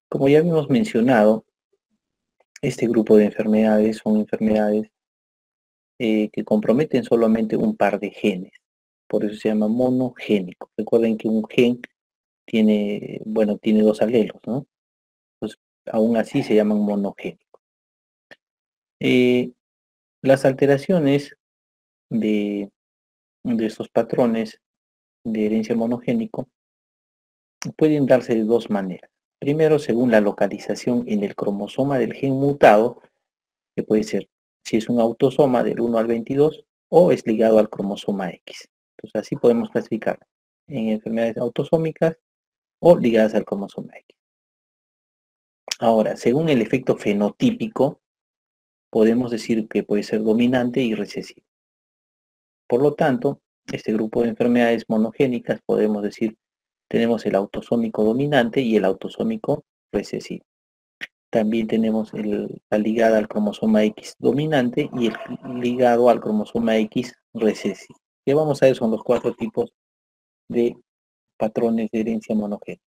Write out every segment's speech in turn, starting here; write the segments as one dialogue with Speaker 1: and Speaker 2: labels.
Speaker 1: Como ya habíamos mencionado, este grupo de enfermedades son enfermedades que comprometen solamente un par de genes. Por eso se llama monogénico. Recuerden que un gen tiene, bueno, tiene dos alelos, ¿no? Entonces, aún así se llaman monogénicos. Las alteraciones de estos patrones de herencia monogénico pueden darse de dos maneras. Primero, según la localización en el cromosoma del gen mutado, que puede ser si es un autosoma del 1 al 22 o es ligado al cromosoma X. Entonces así podemos clasificar en enfermedades autosómicas o ligadas al cromosoma X. Ahora, según el efecto fenotípico, podemos decir que puede ser dominante y recesivo. Por lo tanto, este grupo de enfermedades monogénicas podemos decir tenemos el autosómico dominante y el autosómico recesivo. También tenemos la ligada al cromosoma X dominante y el ligado al cromosoma X recesivo. Que vamos a ver son los 4 tipos de patrones de herencia monogénica.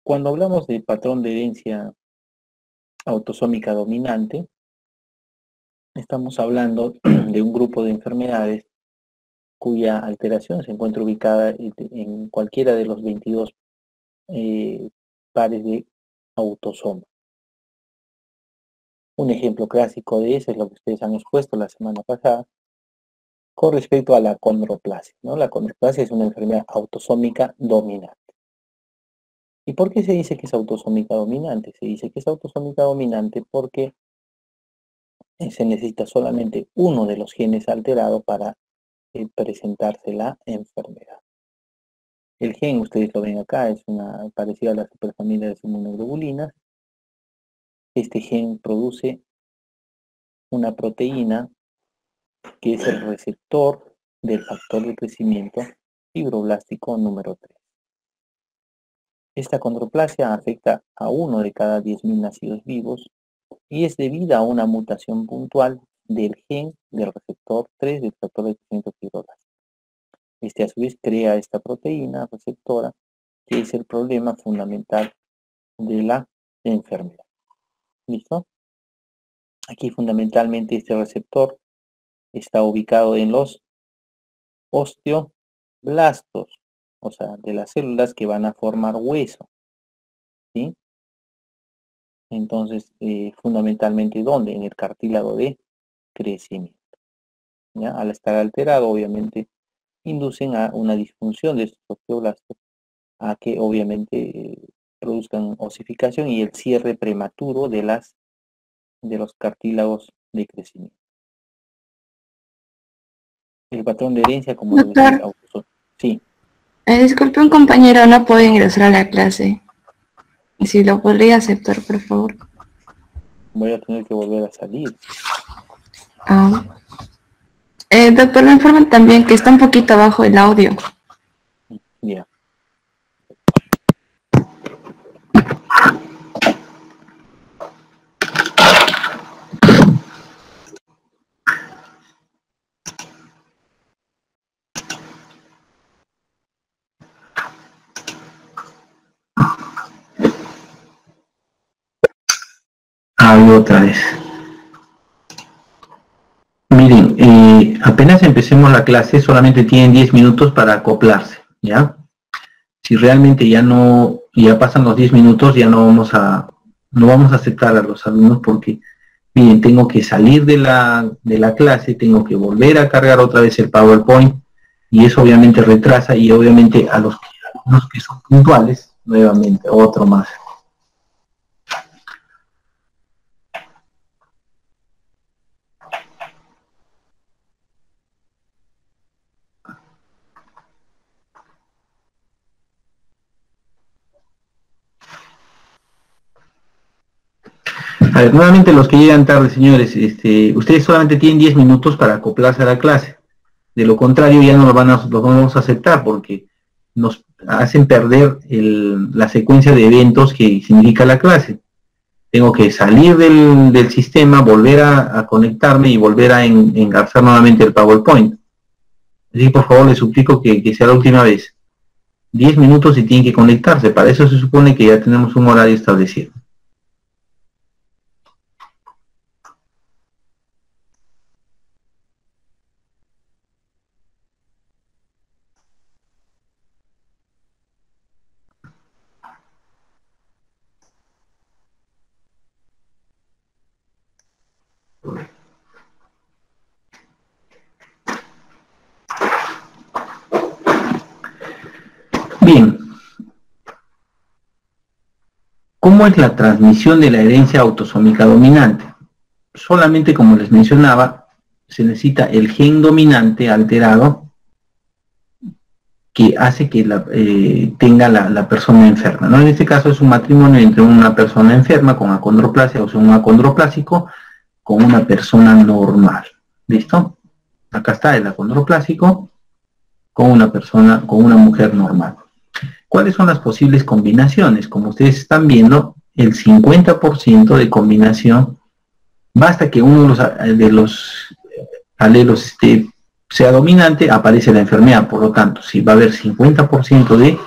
Speaker 1: Cuando hablamos de patrón de herencia autosómica dominante, estamos hablando de un grupo de enfermedades cuya alteración se encuentra ubicada en cualquiera de los 22 pares de autosomas. Un ejemplo clásico de eso es lo que ustedes han expuesto la semana pasada con respecto a la condroplasia, ¿no? La condroplasia es una enfermedad autosómica dominante. ¿Y por qué se dice que es autosómica dominante? Se dice que es autosómica dominante porque se necesita solamente uno de los genes alterado para presentarse la enfermedad. El gen, ustedes lo ven acá, es una parecida a la superfamilia de inmunoglobulinas. Este gen produce una proteína que es el receptor del factor de crecimiento fibroblástico número 3. Esta condroplasia afecta a 1 de cada 10.000 nacidos vivos y es debida a una mutación puntual del gen del receptor 3 del factor de crecimiento fibroblástico. Este a su vez crea esta proteína receptora que es el problema fundamental de la enfermedad. ¿Listo? Aquí fundamentalmente este receptor está ubicado en los osteoblastos, o sea, de las células que van a formar hueso. ¿Sí? Entonces, fundamentalmente, ¿dónde? En el cartílago de crecimiento. ¿Ya? Al estar alterado, obviamente, inducen a una disfunción de estos osteoblastos, a que obviamente produzcan osificación y el cierre prematuro de los cartílagos de crecimiento. El patrón de herencia, como lo decía, sí.
Speaker 2: Disculpe, un compañero no puede ingresar a la clase. Si lo podría aceptar, por favor.
Speaker 1: Voy a tener que volver a salir.
Speaker 2: Doctor, me informan también que está un poquito abajo el audio.
Speaker 1: Ya. Otra vez. Miren, apenas empecemos la clase, solamente tienen 10 minutos para acoplarse, ¿ya? Si realmente ya pasan los 10 minutos, ya no vamos a aceptar a los alumnos porque, miren, tengo que salir de la clase, tengo que volver a cargar otra vez el PowerPoint y eso obviamente retrasa y obviamente a los alumnos que son puntuales, nuevamente, otro más. A ver, nuevamente los que llegan tarde, señores, ustedes solamente tienen 10 minutos para acoplarse a la clase. De lo contrario, ya no los vamos a aceptar porque nos hacen perder la secuencia de eventos que significa la clase. Tengo que salir del sistema, volver a conectarme y volver a engarzar nuevamente el PowerPoint. Así que por favor les suplico que sea la última vez.
Speaker 3: 10 minutos y tienen que conectarse. Para eso se supone que ya tenemos un horario establecido. Bien. ¿Cómo es la transmisión de la herencia autosómica dominante? Solamente, como les mencionaba, se necesita el gen dominante alterado que hace que tenga la persona enferma, ¿no? En este caso es un matrimonio entre una persona enferma con acondroplasia, o sea, un acondroplásico, con una persona normal. ¿Listo? Acá está el acondroplásico con una persona, con una mujer normal. ¿Cuáles son las posibles combinaciones? Como ustedes están viendo, el 50% de combinación, basta que uno de los alelos sea dominante, aparece la enfermedad. Por lo tanto, si va a haber 50%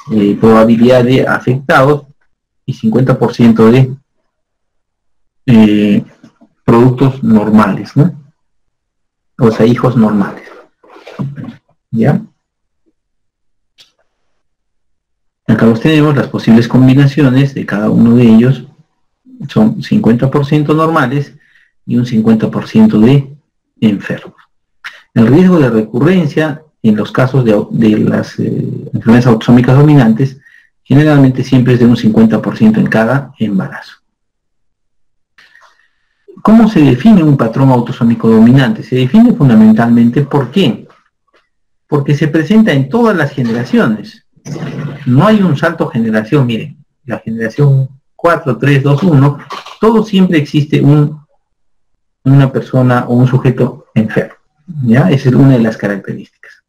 Speaker 3: de probabilidad de afectados y 50% de productos normales, ¿no? O sea, hijos normales. ¿Ya? Acá tenemos las posibles combinaciones de cada uno de ellos. Son 50% normales y un 50% de enfermos. El riesgo de recurrencia en los casos de las enfermedades autosómicas dominantes generalmente siempre es de un 50% en cada embarazo. ¿Cómo se define un patrón autosómico dominante? Se define fundamentalmente ¿por qué? Porque se presenta en todas las generaciones. No hay un salto generación, miren, la generación 4, 3, 2, 1, todo siempre existe una persona o un sujeto enfermo. ¿Ya? Esa es una de las características.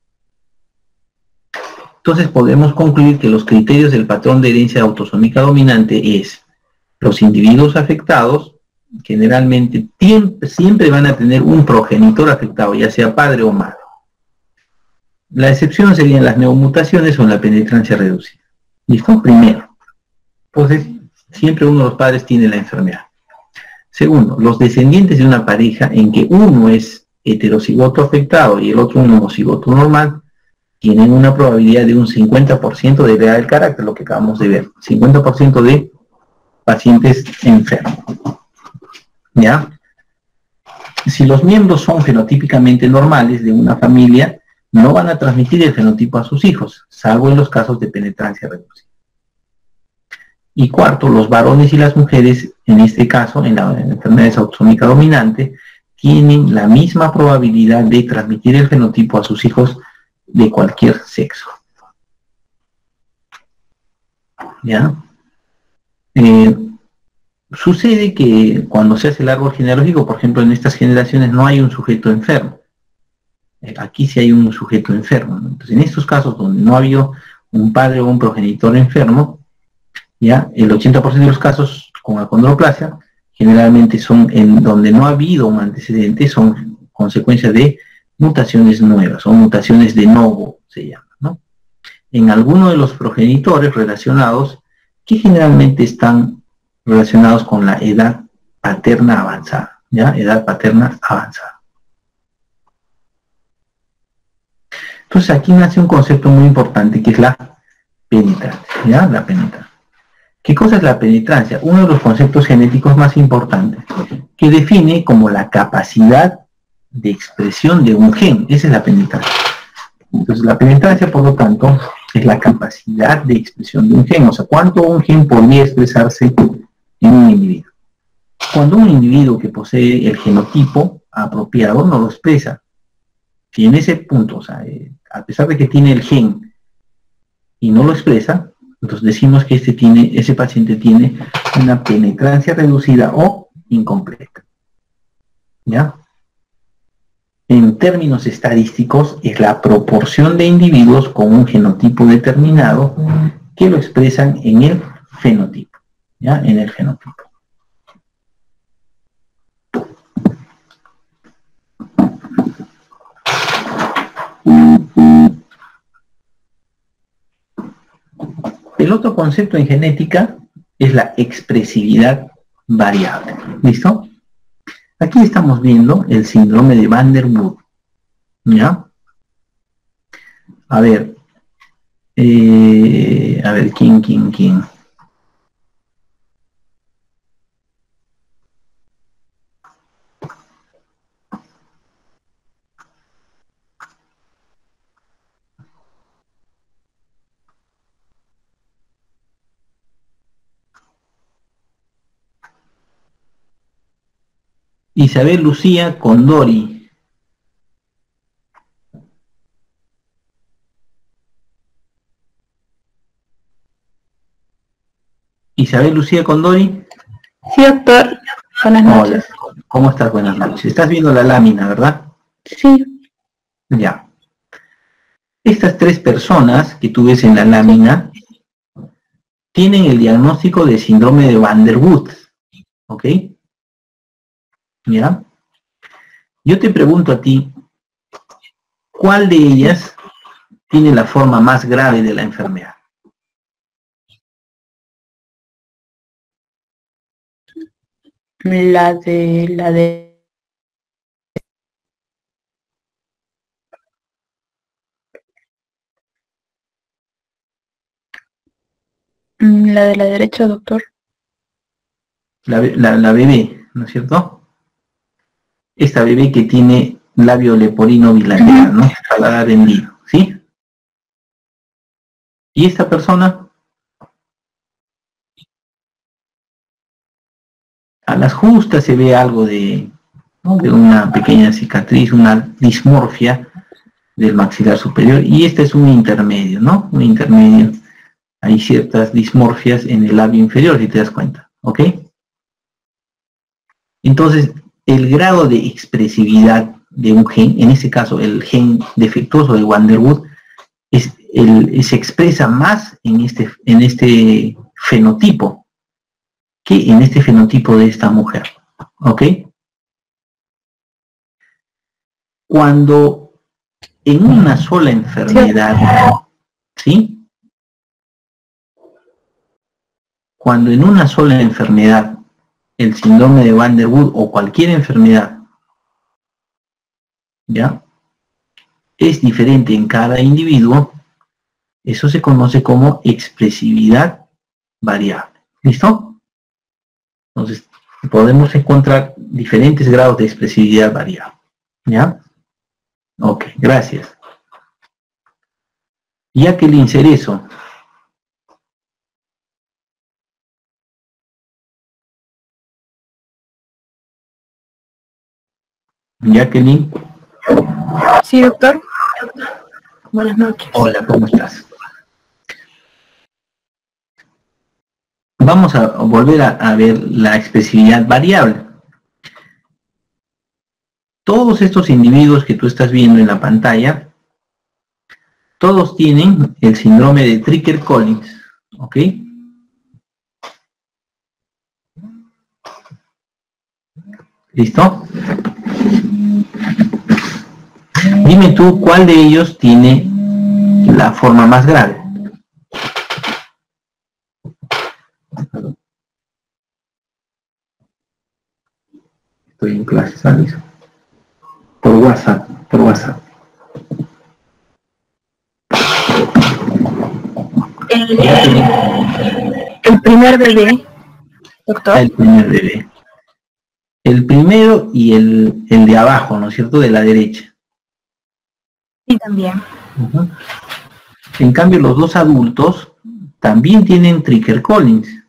Speaker 3: Entonces podemos concluir que los criterios del patrón de herencia autosómica dominante es los individuos afectados generalmente siempre van a tener un progenitor afectado, ya sea padre o madre. La excepción serían las neomutaciones o la penetrancia reducida. ¿Listo? Primero. Entonces, siempre uno de los padres tiene la enfermedad. Segundo, los descendientes de una pareja en que uno es heterocigoto afectado y el otro un homocigoto normal, tienen una probabilidad de un 50% de heredar el carácter, lo que acabamos de ver. 50% de pacientes enfermos. ¿Ya? Si los miembros son fenotípicamente normales de una familia, no van a transmitir el fenotipo a sus hijos, salvo en los casos de penetrancia reducida. Y cuarto, los varones y las mujeres, en este caso, en la enfermedad autosómica dominante, tienen la misma probabilidad de transmitir el fenotipo a sus hijos de cualquier sexo. ¿Ya? Sucede que cuando se hace el árbol genealógico, por ejemplo, en estas generaciones no hay un sujeto enfermo. Aquí sí hay un sujeto enfermo, ¿no? Entonces, en estos casos donde no ha habido un padre o un progenitor enfermo, ya el 80% de los casos con acondroplasia generalmente son en donde no ha habido un antecedente, son consecuencia de mutaciones nuevas o mutaciones de novo, se llama, ¿no? En alguno de los progenitores relacionados, que generalmente están relacionados con la edad paterna avanzada, ¿ya? Edad paterna avanzada. Entonces aquí nace un concepto muy importante que es la penetrancia, ¿ya? La penetrancia. ¿Qué cosa es la penetrancia? Uno de los conceptos genéticos más importantes, que define como la capacidad de expresión de un gen. Esa es la penetrancia. Entonces la penetrancia, por lo tanto, es la capacidad de expresión de un gen. O sea, cuánto un gen podría expresarse en un individuo. Cuando un individuo que posee el genotipo apropiado no lo expresa, si en ese punto, o sea, a pesar de que tiene el gen y no lo expresa, entonces decimos que ese paciente tiene una penetrancia reducida o incompleta. ¿Ya? En términos estadísticos, es la proporción de individuos con un genotipo determinado que lo expresan en el fenotipo. ¿Ya? En el genotipo. El otro concepto en genética es la expresividad variable. ¿Listo? Aquí estamos viendo el síndrome de Van der Waals. ¿Ya? A ver, ¿quién? Isabel Lucía Condori. Isabel Lucía Condori.
Speaker 2: Sí, doctor. Buenas noches.
Speaker 3: Hola, ¿cómo estás? Buenas noches. Estás viendo la lámina, ¿verdad?
Speaker 2: Sí.
Speaker 3: Ya. Estas tres personas que tú ves en la lámina tienen el diagnóstico de síndrome de Van der Waals. ¿Ok? ¿Ya? Yo te pregunto a ti, ¿cuál de ellas tiene la forma más grave de la enfermedad?
Speaker 2: La de la derecha, doctor.
Speaker 3: La bebé, ¿no es cierto? Esta bebé que tiene labio leporino bilateral, ¿no? Paladar hendido, ¿sí? ¿Y esta persona? A las justas se ve algo de, ¿no?, de una pequeña cicatriz, una dismorfia del maxilar superior, y este es un intermedio, ¿no? Un intermedio. Hay ciertas dismorfias en el labio inferior, si te das cuenta, ¿ok? Entonces, el grado de expresividad de un gen, en este caso el gen defectuoso de Van der Waals, se expresa más en este fenotipo que en este fenotipo de esta mujer, ¿ok? Cuando en una sola enfermedad, ¿sí? Cuando en una sola enfermedad, el síndrome de Van der Waals o cualquier enfermedad, ¿ya?, es diferente en cada individuo, eso se conoce como expresividad variable. ¿Listo? Entonces, podemos encontrar diferentes grados de expresividad variable. ¿Ya? Ok, gracias. Jacqueline Cerezo. Jacqueline.
Speaker 2: Sí, doctor. Buenas noches.
Speaker 3: Hola, ¿cómo estás? Vamos a volver a ver la expresividad variable. Todos estos individuos que tú estás viendo en la pantalla, todos tienen el síndrome de Tricker-Collins, ¿ok? ¿Listo? Dime tú, ¿cuál de ellos tiene la forma más grave? Estoy en clase, ¿sabes? Por WhatsApp.
Speaker 2: El primer bebé, doctor.
Speaker 3: El primer bebé. El primero y el de abajo, ¿no es cierto? De la derecha.
Speaker 2: Sí, también.
Speaker 3: Uh-huh. En cambio, los dos adultos también tienen Tricker-Collins,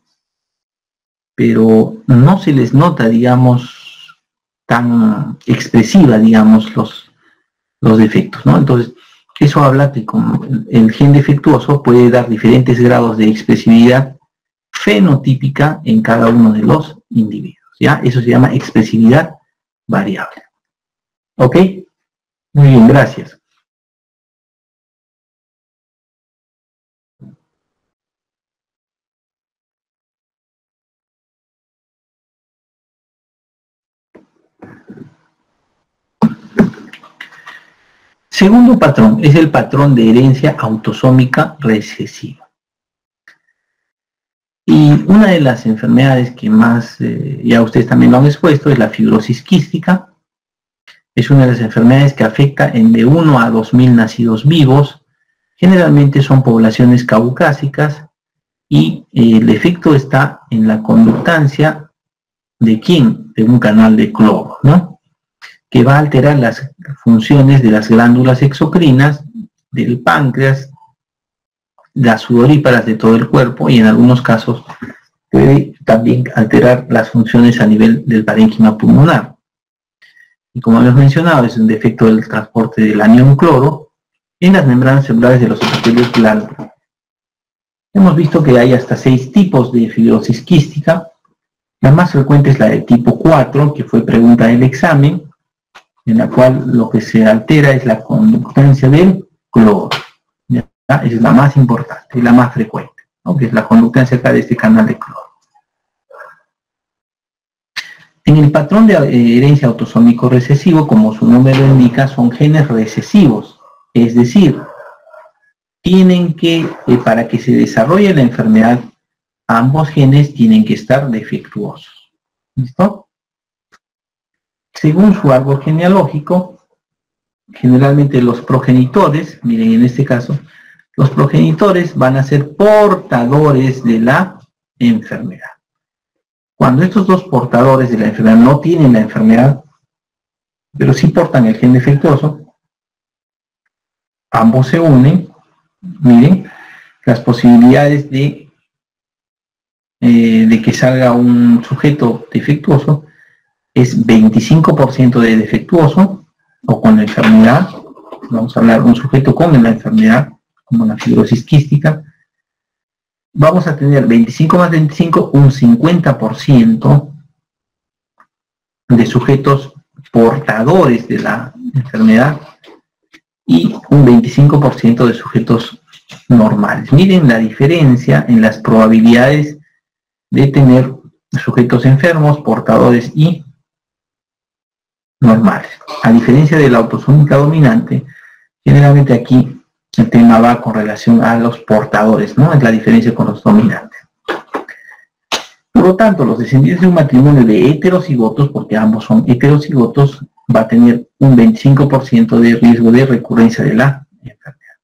Speaker 3: pero no se les nota, digamos, tan expresiva, digamos, los defectos, ¿no? Entonces, eso habla que con el gen defectuoso puede dar diferentes grados de expresividad fenotípica en cada uno de los individuos, ¿ya? Eso se llama expresividad variable. ¿Ok? Muy bien, gracias. Segundo patrón es el patrón de herencia autosómica recesiva. Una de las enfermedades que más, ya ustedes también lo han expuesto, es la fibrosis quística. Es una de las enfermedades que afecta en de 1 a 2.000 nacidos vivos. Generalmente son poblaciones caucásicas y el efecto está en la conductancia de ¿quién? De un canal de cloro, ¿no? Que va a alterar las funciones de las glándulas exocrinas, del páncreas, las sudoríparas de todo el cuerpo y en algunos casos puede también alterar las funciones a nivel del parénquima pulmonar. Y como hemos mencionado, es un defecto del transporte del anión cloro en las membranas celulares de los epitelios glandulares. Hemos visto que hay hasta 6 tipos de fibrosis quística. La más frecuente es la de tipo 4, que fue pregunta del examen, en la cual lo que se altera es la conductancia del cloro. Esa es la más importante y la más frecuente, ¿no? Que es la conductancia acá de este canal de cloro. En el patrón de herencia autosómico recesivo, como su nombre lo indica, son genes recesivos, es decir, tienen que, para que se desarrolle la enfermedad, ambos genes tienen que estar defectuosos. ¿Listo? Según su árbol genealógico, generalmente los progenitores, miren en este caso, los progenitores van a ser portadores de la enfermedad. Cuando estos dos portadores de la enfermedad no tienen la enfermedad, pero sí portan el gen defectuoso, ambos se unen, miren, las posibilidades de que salga un sujeto defectuoso es 25% de defectuoso o con la enfermedad. Vamos a hablar de un sujeto con la enfermedad, como la fibrosis quística. Vamos a tener 25 más 25, un 50% de sujetos portadores de la enfermedad y un 25% de sujetos normales. Miren la diferencia en las probabilidades de tener sujetos enfermos, portadores y normales. A diferencia de la autosómica dominante, generalmente aquí el tema va con relación a los portadores, ¿no? Es la diferencia con los dominantes. Por lo tanto, los descendientes de un matrimonio de heterocigotos, porque ambos son heterocigotos, va a tener un 25% de riesgo de recurrencia de la enfermedad.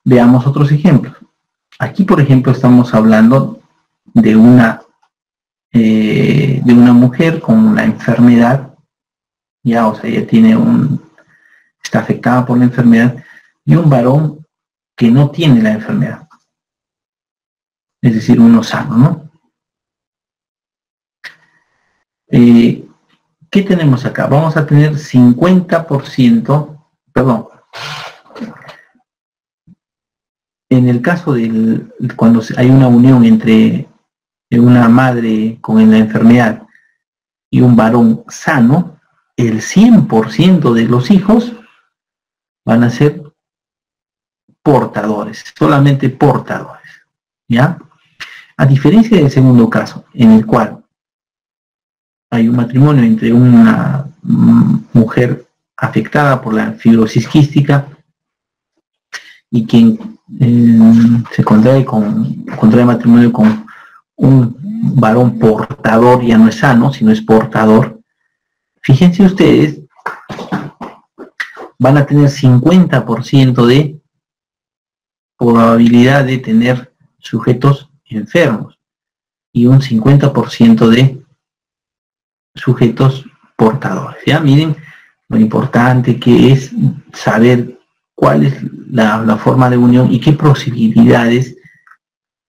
Speaker 3: Veamos otros ejemplos. Aquí, por ejemplo, estamos hablando de una mujer con una enfermedad, ya, o sea, ella tiene está afectada por la enfermedad, y un varón que no tiene la enfermedad, es decir, uno sano, ¿no? ¿Qué tenemos acá? Vamos a tener 50%, perdón, en el caso de cuando hay una unión entre una madre con la enfermedad y un varón sano, el 100% de los hijos van a ser portadores, solamente portadores, ¿ya? A diferencia del segundo caso, en el cual hay un matrimonio entre una mujer afectada por la fibrosis quística y quien se contrae matrimonio con un varón portador, ya no es sano, sino es portador. Fíjense ustedes, van a tener 50% de probabilidad de tener sujetos enfermos y un 50% de sujetos portadores. Ya miren lo importante que es saber cuál es la forma de unión y qué posibilidades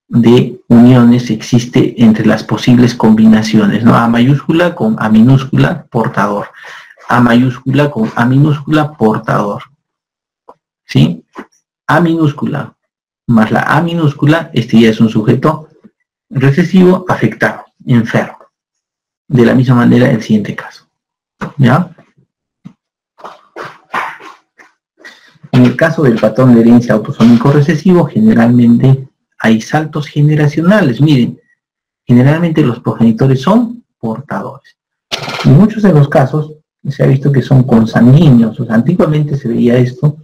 Speaker 3: de uniones existe entre las posibles combinaciones, ¿no? A mayúscula con A minúscula, portador. A mayúscula con A minúscula, portador. ¿Sí? A minúscula más la A minúscula, este ya es un sujeto recesivo, afectado, enfermo. De la misma manera el siguiente caso. ¿Ya? En el caso del patrón de herencia autosómico recesivo, generalmente hay saltos generacionales. Miren, generalmente los progenitores son portadores. En muchos de los casos se ha visto que son consanguíneos. O sea, antiguamente se veía esto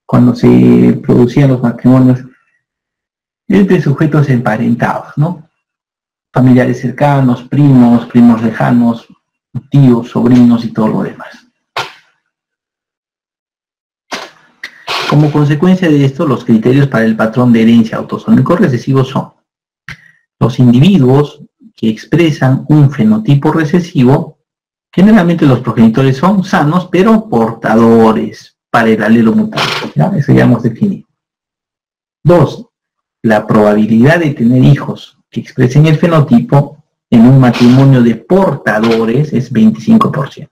Speaker 3: cuando se producían los matrimonios entre sujetos emparentados, ¿no? Familiares cercanos, primos, primos lejanos, tíos, sobrinos y todo lo demás. Como consecuencia de esto, los criterios para el patrón de herencia autosómico recesivo son los individuos que expresan un fenotipo recesivo. Generalmente los progenitores son sanos, pero portadores para el alelo mutante, ¿ya? Eso ya hemos definido. 2. La probabilidad de tener hijos que expresen el fenotipo en un matrimonio de portadores es 25%.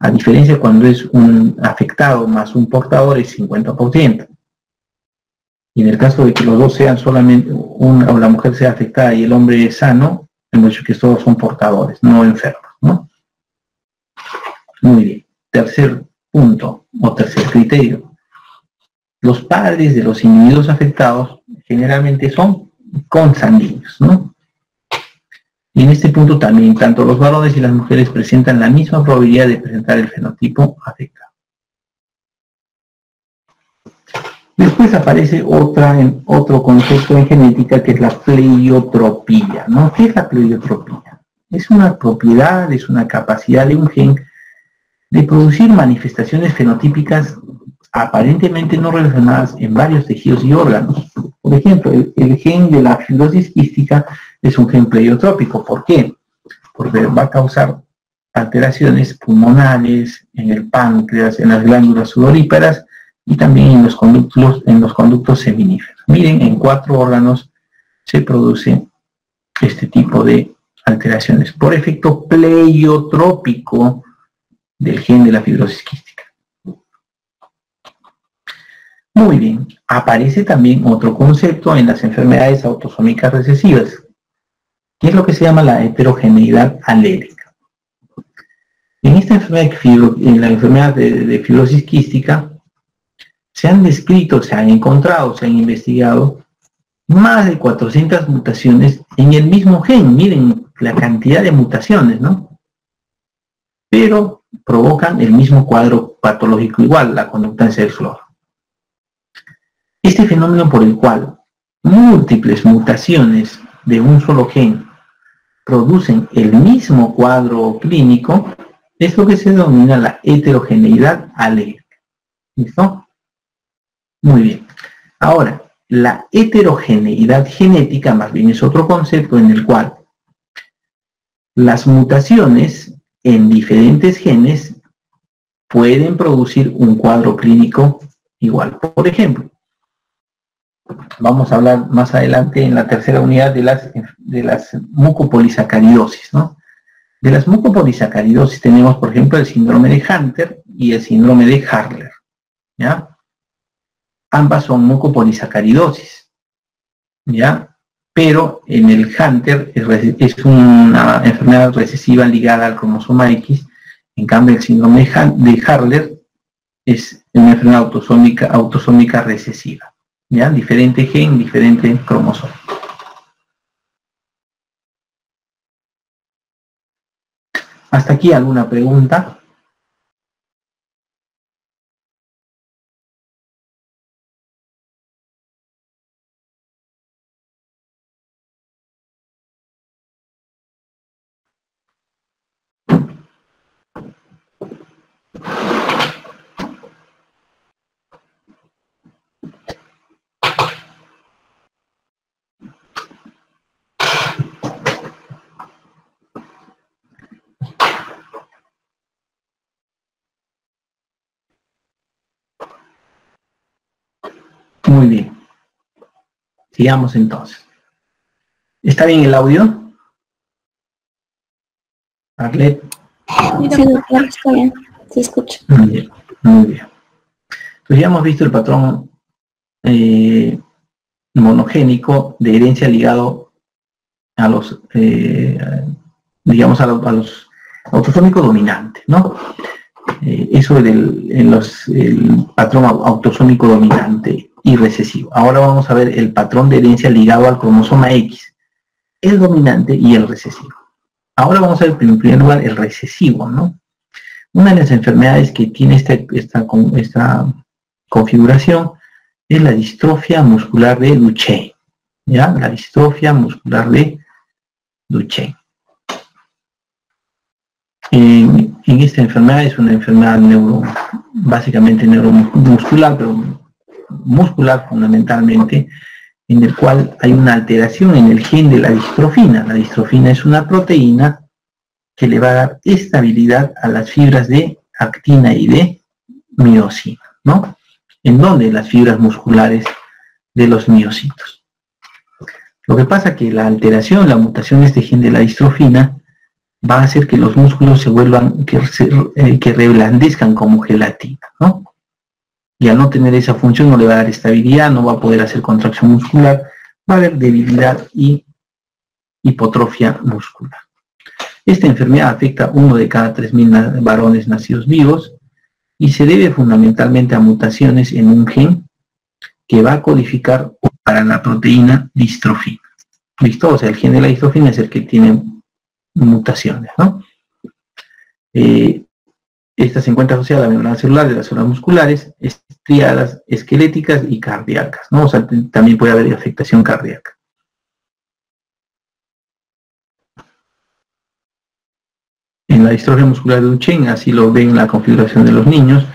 Speaker 3: A diferencia cuando es un afectado más un portador es 50%. Y en el caso de que los dos sean solamente, o la mujer sea afectada y el hombre es sano, hemos dicho que todos son portadores, no enfermos, ¿no? Muy bien. Tercer punto, o tercer criterio. Los padres de los individuos afectados generalmente son consanguíneos, ¿no? Y en este punto también, tanto los varones y las mujeres presentan la misma probabilidad de presentar el fenotipo afectado. Después aparece otro concepto en genética que es la pleiotropía, ¿no? ¿Qué es la pleiotropía? Es una propiedad, es una capacidad de un gen de producir manifestaciones fenotípicas aparentemente no relacionadas en varios tejidos y órganos. Por ejemplo, el gen de la fibrosis quística es un gen pleiotrópico. ¿Por qué? Porque va a causar alteraciones pulmonares, en el páncreas, en las glándulas sudoríparas y también en los conductos seminíferos. Miren, en 4 órganos se produce este tipo de alteraciones por efecto pleiotrópico del gen de la fibrosis quística. Muy bien, aparece también otro concepto en las enfermedades autosómicas recesivas, que es lo que se llama la heterogeneidad alélica. En esta enfermedad, en la enfermedad de fibrosis quística, se han descrito, se han encontrado, se han investigado más de 400 mutaciones en el mismo gen. Miren la cantidad de mutaciones, ¿no? Pero provocan el mismo cuadro patológico igual, la conductancia del flor. Este fenómeno por el cual múltiples mutaciones de un solo gen producen el mismo cuadro clínico es lo que se denomina la heterogeneidad alélica. ¿Listo? Muy bien. Ahora, la heterogeneidad genética más bien es otro concepto en el cual las mutaciones en diferentes genes pueden producir un cuadro clínico igual. Por ejemplo, vamos a hablar más adelante en la tercera unidad de las mucopolisacaridosis, ¿no? De las mucopolisacaridosis tenemos, por ejemplo, el síndrome de Hunter y el síndrome de Hurler, ¿ya? Ambas son mucopolisacaridosis, ¿ya? Pero en el Hunter es una enfermedad recesiva ligada al cromosoma X, en cambio el síndrome de Hurler es una enfermedad autosómica recesiva. ¿Ya? Diferente gen, diferente cromosoma. ¿Hasta aquí alguna pregunta? Muy bien. Sigamos entonces. ¿Está bien el audio? Arlet.
Speaker 2: Sí, doctor, está bien. Se escucha.
Speaker 3: Muy bien, muy bien. Entonces ya hemos visto el patrón monogénico de herencia ligado a los, digamos, a los autosómicos dominantes, ¿no? Eso el patrón autosómico dominante y recesivo. Ahora vamos a ver el patrón de herencia ligado al cromosoma X, el dominante y el recesivo. Ahora vamos a ver en primer lugar el recesivo, ¿no? Una de las enfermedades que tiene esta configuración es la distrofia muscular de Duchenne, ¿ya? La distrofia muscular de Duchenne. En esta enfermedad es una enfermedad básicamente neuromuscular, pero muscular fundamentalmente, en el cual hay una alteración en el gen de la distrofina. La distrofina es una proteína que le va a dar estabilidad a las fibras de actina y de miosina, ¿no? En donde las fibras musculares de los miocitos. Lo que pasa es que la alteración, la mutación de este gen de la distrofina va a hacer que los músculos se vuelvan, que reblandezcan como gelatina, ¿no? Y al no tener esa función no le va a dar estabilidad, no va a poder hacer contracción muscular, va a haber debilidad y hipotrofia muscular. Esta enfermedad afecta a 1 de cada 3.000 varones nacidos vivos y se debe fundamentalmente a mutaciones en un gen que va a codificar para la proteína distrofina. ¿Listo? O sea, el gen de la distrofina es el que tiene mutaciones, ¿no? Esta se encuentra asociada a la membrana celular de las células musculares, estriadas, esqueléticas y cardíacas, ¿no? O sea, también puede haber afectación cardíaca. En la distrofia muscular de Duchenne, así lo ven en la configuración de los niños,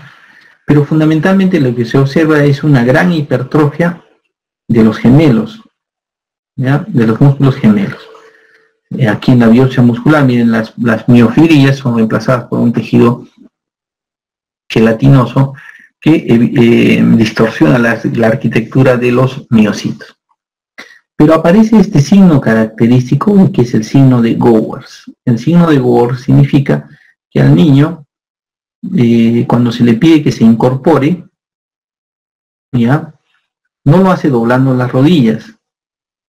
Speaker 3: pero fundamentalmente lo que se observa es una gran hipertrofia de los gemelos, ¿ya? De los músculos gemelos. Aquí en la biopsia muscular, miren, las miofibrillas son reemplazadas por un tejido gelatinoso que distorsiona la arquitectura de los miocitos. Pero aparece este signo característico que es el signo de Gowers. El signo de Gowers significa que al niño, cuando se le pide que se incorpore, ¿ya? No lo hace doblando las rodillas,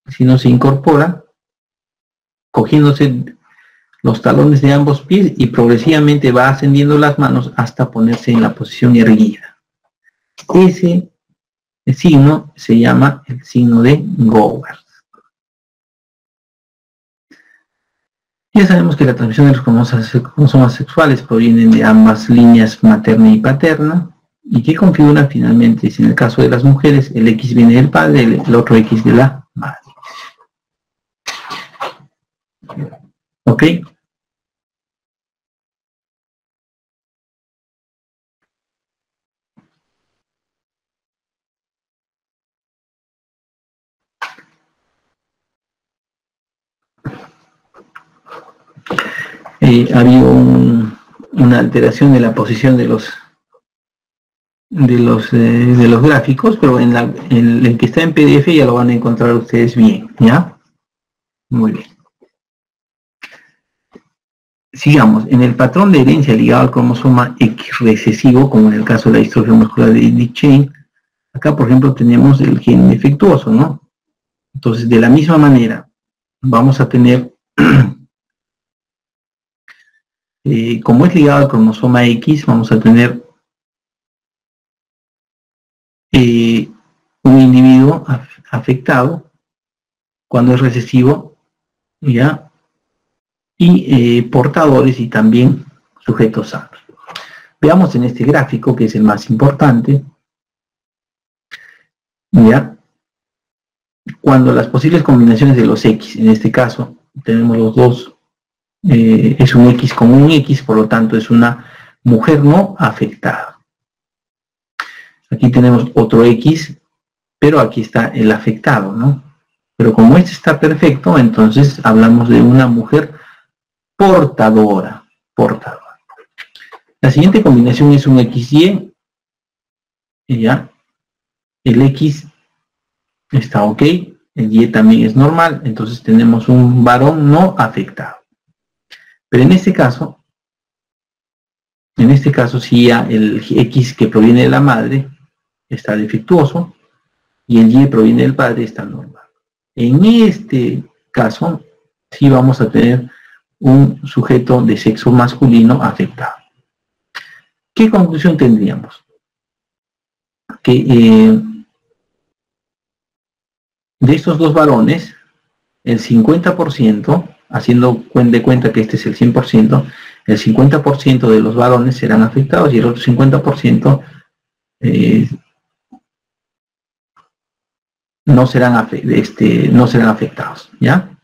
Speaker 3: sino se incorpora cogiéndose los talones de ambos pies y progresivamente va ascendiendo las manos hasta ponerse en la posición erguida. Ese signo se llama el signo de Gowers. Ya sabemos que la transmisión de los cromosomas sexuales provienen de ambas líneas materna y paterna y que configuran finalmente, si en el caso de las mujeres, el X viene del padre, el otro X de la madre. ¿Ok? Ha habido una alteración de la posición de los gráficos, pero en el que está en PDF ya lo van a encontrar ustedes bien, ¿ya? Muy bien. Sigamos, en el patrón de herencia ligado al cromosoma X recesivo, como en el caso de la distrofia muscular de Duchenne, acá por ejemplo tenemos el gen defectuoso, ¿no? Entonces, de la misma manera, vamos a tener, como es ligado al cromosoma X, vamos a tener un individuo afectado cuando es recesivo, ¿ya? Y portadores y también sujetos sanos. Veamos en este gráfico, que es el más importante, ¿ya? Cuando las posibles combinaciones de los X, en este caso, tenemos los dos, es un X con un X, por lo tanto es una mujer no afectada. Aquí tenemos otro X, pero aquí está el afectado, ¿no? Pero como este está perfecto, entonces hablamos de una mujer portadora. La siguiente combinación es un XY, y ya, el X está ok, el Y también es normal, entonces tenemos un varón no afectado. Pero en este caso sí ya el X que proviene de la madre está defectuoso y el Y proviene del padre está normal. En este caso sí vamos a tener un sujeto de sexo masculino afectado. ¿Qué conclusión tendríamos? Que de estos dos varones, el 50%, haciendo de cuenta que este es el 100%, el 50% de los varones serán afectados y el otro 50% no serán afectados, ¿ya?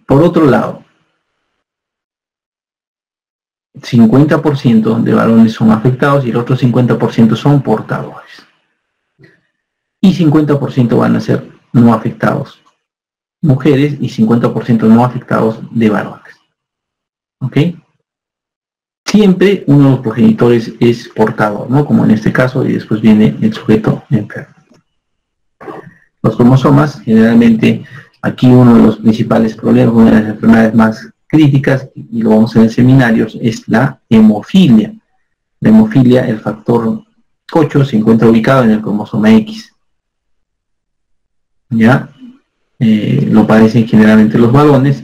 Speaker 3: Por otro lado, 50% de varones son afectados y el otro 50% son portadores. Y 50% van a ser no afectados, mujeres, y 50% no afectados de varones. ¿Ok? Siempre uno de los progenitores es portador, ¿no? Como en este caso, y después viene el sujeto enfermo. Los cromosomas, generalmente, aquí uno de los principales problemas, una de las enfermedades más críticas, y lo vamos a ver en seminarios, es la hemofilia. La hemofilia, el factor 8, se encuentra ubicado en el cromosoma X. ¿Ya? Lo padecen generalmente los varones,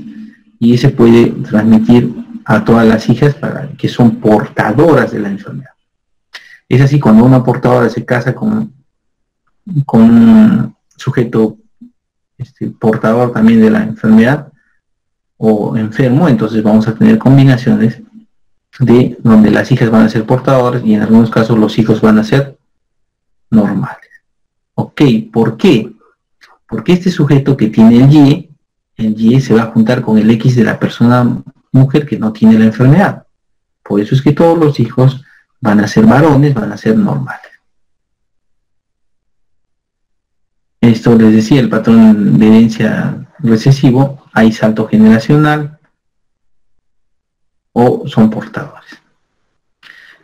Speaker 3: y se puede transmitir a todas las hijas que son portadoras de la enfermedad. Es así, cuando una portadora se casa con un sujeto portador también de la enfermedad o enfermo, entonces vamos a tener combinaciones de donde las hijas van a ser portadoras y en algunos casos los hijos van a ser normales. Ok, ¿por qué? Porque este sujeto que tiene el Y se va a juntar con el X de la persona mujer que no tiene la enfermedad. Por eso es que todos los hijos van a ser varones, van a ser normales. Esto les decía, el patrón de herencia recesivo, hay salto generacional o son portadores.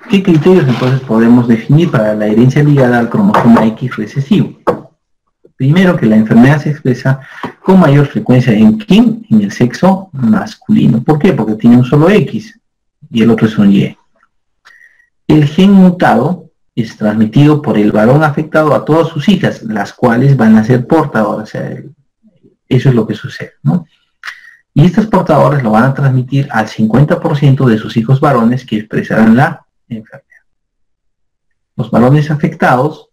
Speaker 3: ¿Qué criterios entonces podemos definir para la herencia ligada al cromosoma X recesivo? Primero, que la enfermedad se expresa con mayor frecuencia en quién, en el sexo masculino. ¿Por qué? Porque tiene un solo X y el otro es un Y. El gen mutado es transmitido por el varón afectado a todas sus hijas, las cuales van a ser portadoras. O sea, eso es lo que sucede, ¿no? Y estas portadoras lo van a transmitir al 50% de sus hijos varones que expresarán la enfermedad. Los varones afectados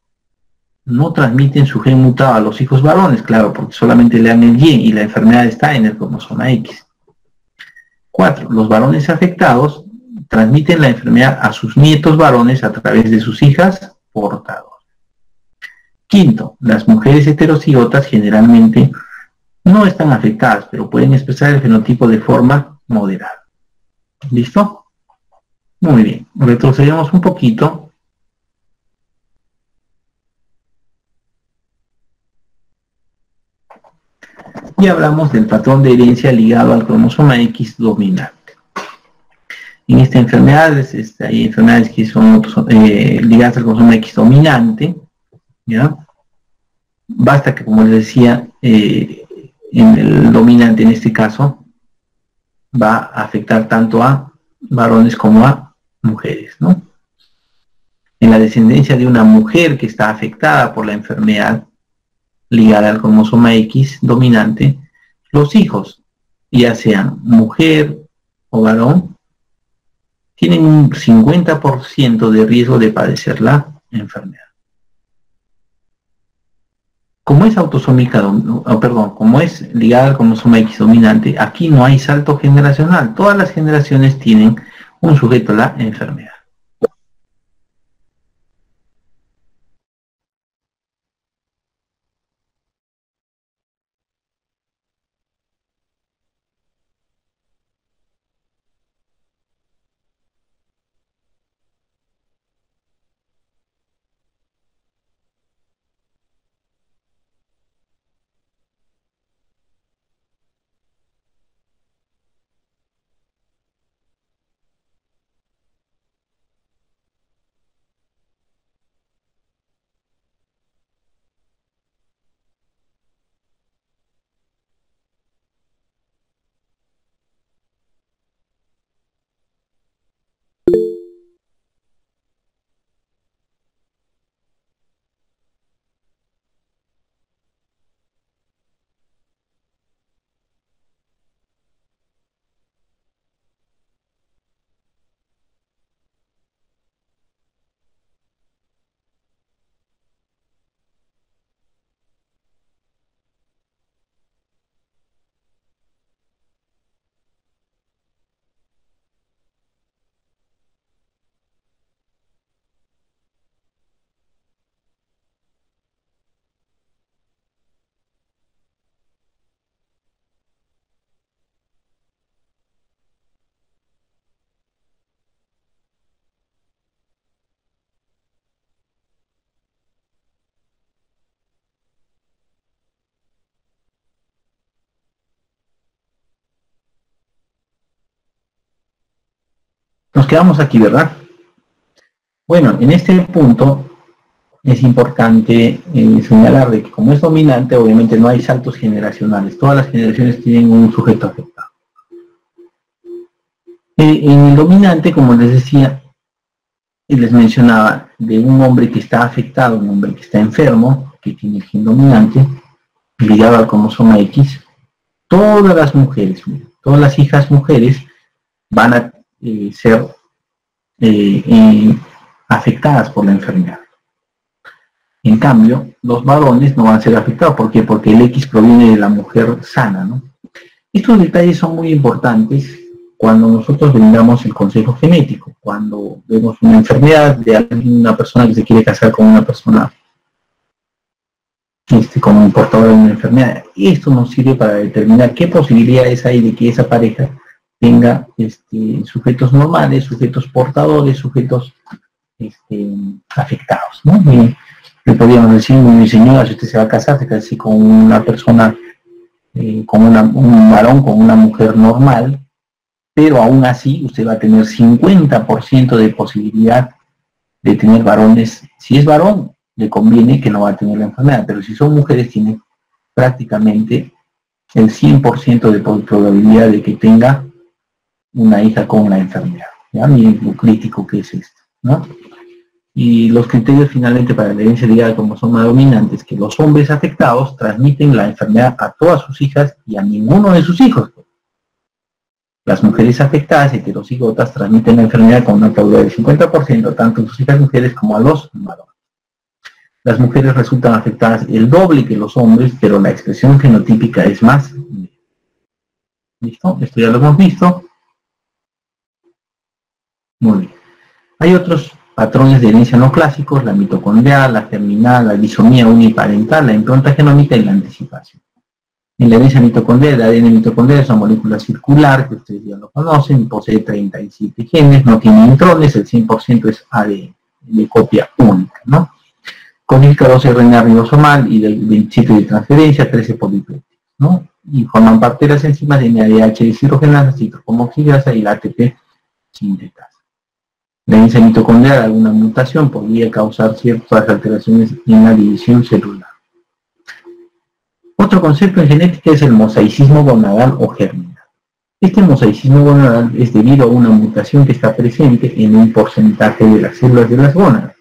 Speaker 3: no transmiten su gen mutado a los hijos varones, claro, porque solamente le dan el Y y la enfermedad está en el cromosoma X. 4. Los varones afectados transmiten la enfermedad a sus nietos varones a través de sus hijas portadoras. 5. Las mujeres heterocigotas generalmente no están afectadas, pero pueden expresar el fenotipo de forma moderada. ¿Listo? Muy bien. Retrocedemos un poquito. Y hablamos del patrón de herencia ligado al cromosoma X dominante. En esta enfermedad, hay enfermedades que son ligadas al cromosoma X dominante, ¿ya? Basta que, como les decía, en el dominante en este caso, va a afectar tanto a varones como a mujeres, ¿no? En la descendencia de una mujer que está afectada por la enfermedad ligada al cromosoma X dominante, los hijos, ya sean mujer o varón, tienen un 50% de riesgo de padecer la enfermedad. Como es autosómica, como es ligada al cromosoma X dominante, aquí no hay salto generacional. Todas las generaciones tienen un sujeto a la enfermedad. Nos quedamos aquí, ¿verdad? Bueno, en este punto es importante señalar de que como es dominante, obviamente no hay saltos generacionales. Todas las generaciones tienen un sujeto afectado. En el dominante, como les decía, y les mencionaba, de un hombre que está afectado, un hombre que está enfermo, que tiene el gen dominante, ligado al cromosoma X, todas las mujeres, todas las hijas mujeres van a ser afectadas por la enfermedad. En cambio, los varones no van a ser afectados. ¿Por qué? Porque el X proviene de la mujer sana, ¿no? Estos detalles son muy importantes cuando nosotros brindamos el consejo genético, cuando vemos una enfermedad de una persona que se quiere casar con una persona como un portador de una enfermedad. Y esto nos sirve para determinar qué posibilidades hay de que esa pareja tenga sujetos normales, sujetos portadores, sujetos afectados, ¿no? Le podríamos decir, mi señora, si usted se va a casar, se casa con una persona, con un varón, con una mujer normal, pero aún así usted va a tener 50% de posibilidad de tener varones. Si es varón, le conviene que no va a tener la enfermedad, pero si son mujeres, tiene prácticamente el 100% de probabilidad de que tenga una hija con la enfermedad. ¿Ya? Miren lo crítico que es esto, ¿no? Y los criterios finalmente para la herencia ligada como son más dominantes, que los hombres afectados transmiten la enfermedad a todas sus hijas y a ninguno de sus hijos. Las mujeres afectadas, heterocigotas, transmiten la enfermedad con una probabilidad del 50%, tanto a sus hijas mujeres como a los varones. Las mujeres resultan afectadas el doble que los hombres, pero la expresión fenotípica es más. ¿Listo? Esto ya lo hemos visto. Muy bien. Hay otros patrones de herencia no clásicos, la mitocondrial, la germinal, la disomía uniparental, la impronta genómica y la anticipación. En la herencia mitocondrial, el ADN mitocondrial es una molécula circular, que ustedes ya lo conocen, posee 37 genes, no tiene intrones, el 100% es ADN, de copia única, ¿no? Codifica 12 RNA ribosomal y del 27 de transferencia, 13 polipéptidos, ¿no? Y forman parte de las enzimas de NADH deshidrogenasa, citohomoxidasa y la ATP sintetasa. La herencia mitocondrial, alguna mutación podría causar ciertas alteraciones en la división celular. Otro concepto en genética es el mosaicismo gonadal o germinal. Este mosaicismo gonadal es debido a una mutación que está presente en un porcentaje de las células de las gónadas.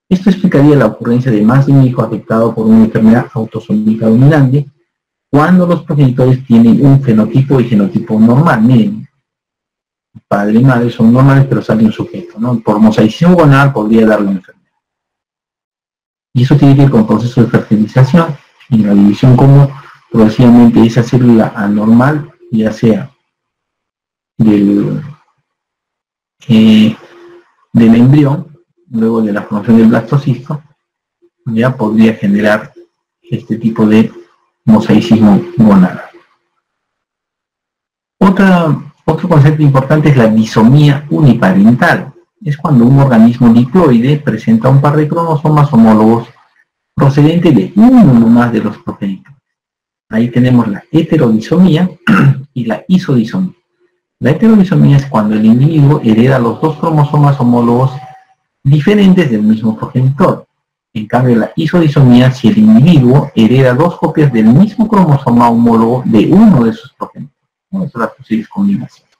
Speaker 3: Esto explicaría la ocurrencia de más de un hijo afectado por una enfermedad autosómica dominante cuando los progenitores tienen un fenotipo y genotipo normal. Miren, padre y madre son normales, pero sale un sujeto, ¿no? Por mosaicismo gonadal podría darle una enfermedad. Y eso tiene que ver con el proceso de fertilización y la división, como progresivamente esa célula anormal, ya sea del embrión, luego de la formación del blastocisto, ya podría generar este tipo de mosaicismo gonadal. Otro concepto importante es la disomía uniparental. Es cuando un organismo diploide presenta un par de cromosomas homólogos procedente de uno más de los progenitores. Ahí tenemos la heterodisomía y la isodisomía. La heterodisomía es cuando el individuo hereda los dos cromosomas homólogos diferentes del mismo progenitor. En cambio, la isodisomía, si el individuo hereda dos copias del mismo cromosoma homólogo de uno de sus progenitores. Estas son las posibles combinaciones.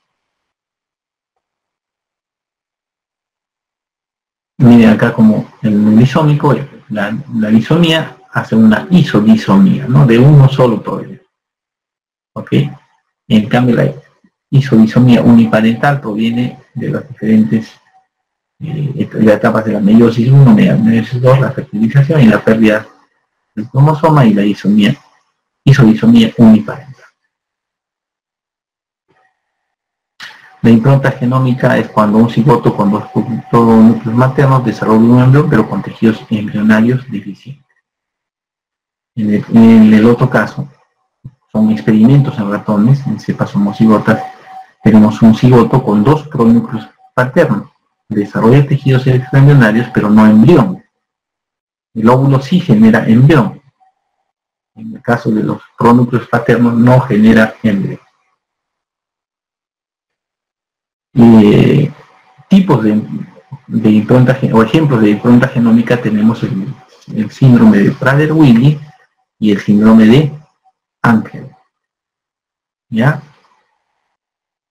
Speaker 3: Miren acá como el disómico, la disomía hace una isodisomía, ¿no? De uno solo proviene. ¿Ok? En cambio, la isodisomía uniparental proviene de las diferentes etapas de la meiosis 1, meiosis 2, la fertilización y la pérdida del cromosoma, y la isodisomía uniparental. La impronta genómica es cuando un cigoto con dos núcleos maternos desarrolla un embrión, pero con tejidos embrionarios deficientes. En el otro caso, son experimentos en ratones, en cepas homocigotas, tenemos un cigoto con dos pronúcleos paternos. Desarrolla tejidos embrionarios, pero no embrión. El óvulo sí genera embrión. En el caso de los pronúcleos paternos no genera embrión. tipos de impronta o ejemplos de impronta genómica tenemos el síndrome de Prader-Willi y el síndrome de Angelman. ¿Ya?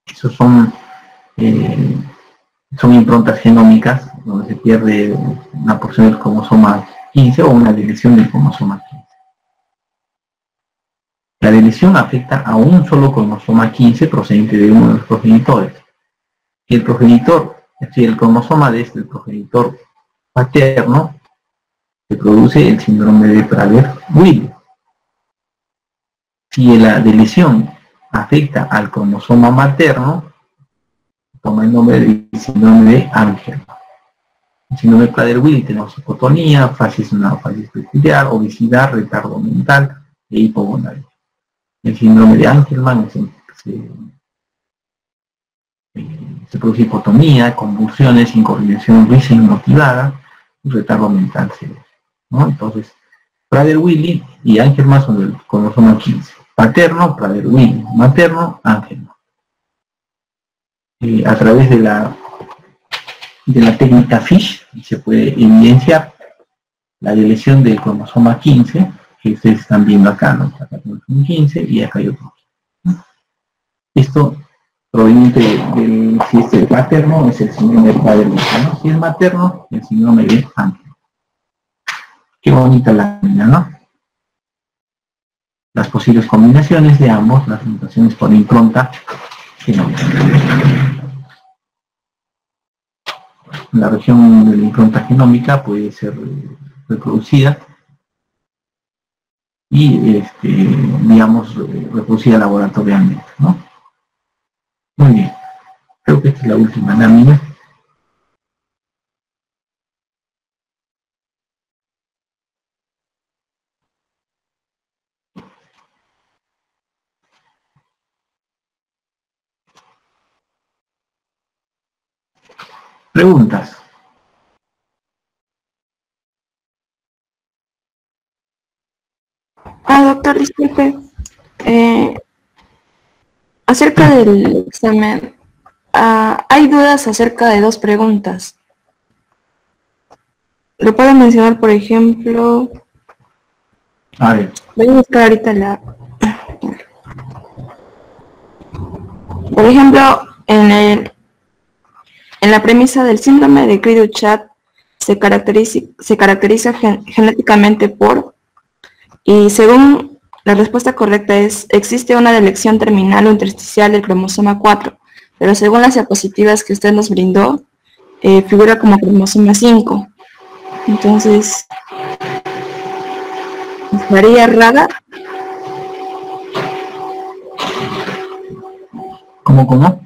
Speaker 3: Esos son improntas genómicas donde se pierde una porción del cromosoma 15 o una deleción del cromosoma 15. La deleción afecta a un solo cromosoma 15 procedente de uno de los progenitores. El progenitor, es decir, el cromosoma de el progenitor paterno, se produce el síndrome de Prader-Willi. Si la deleción afecta al cromosoma materno, toma el nombre de síndrome de Angelman. El síndrome de Prader-Willi tenemos hipotonía, una fases peculiar, obesidad, retardo mental e hipogonadismo. El síndrome de Angelman se produce hipotonía, convulsiones, incoordinación risa inmotivada y retardo mental severo, ¿no? Entonces, Prader-Willi y Angelman son del cromosoma 15. Paterno, Prader-Willi. Materno, Angelman. A través de la técnica FISH se puede evidenciar la deleción del cromosoma 15, que ustedes están viendo acá, ¿no? Acá tenemos un 15 y acá hay otro. Esto proveniente del, si es el paterno, es el síndrome de Prader-Willi, ¿no? Si es materno, el síndrome de Angelman. Qué bonita lámina, ¿no? Las posibles combinaciones de ambos, las mutaciones por impronta genómica. La región de la impronta genómica puede ser reproducida y, digamos, reproducida laboratorialmente, ¿no? Muy bien. Creo que esta es la última lámina. Preguntas.
Speaker 2: Doctor, disculpe. Acerca del examen, hay dudas acerca de dos preguntas. ¿Lo puedo mencionar, por ejemplo?
Speaker 3: A ver.
Speaker 2: Voy a buscar ahorita la... Por ejemplo, en la premisa del síndrome de Cri du Chat se caracteriza genéticamente por, y según la respuesta correcta es, existe una deleción terminal o intersticial del cromosoma 4, pero según las diapositivas que usted nos brindó, figura como cromosoma 5. Entonces, ¿estaría errada?
Speaker 3: ¿Cómo?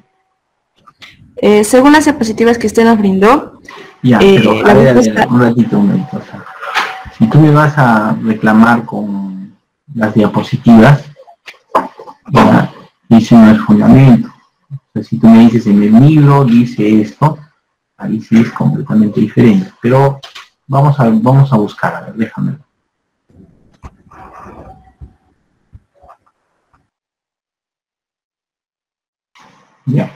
Speaker 2: Según las diapositivas que usted nos brindó,
Speaker 3: ya, pero a ver, un ratito. O sea, si tú me vas a reclamar con las diapositivas, ya, dice no es fundamento. O sea, si tú me dices en el libro, dice esto, ahí sí es completamente diferente. Pero vamos a buscar, a ver, déjame. Ya.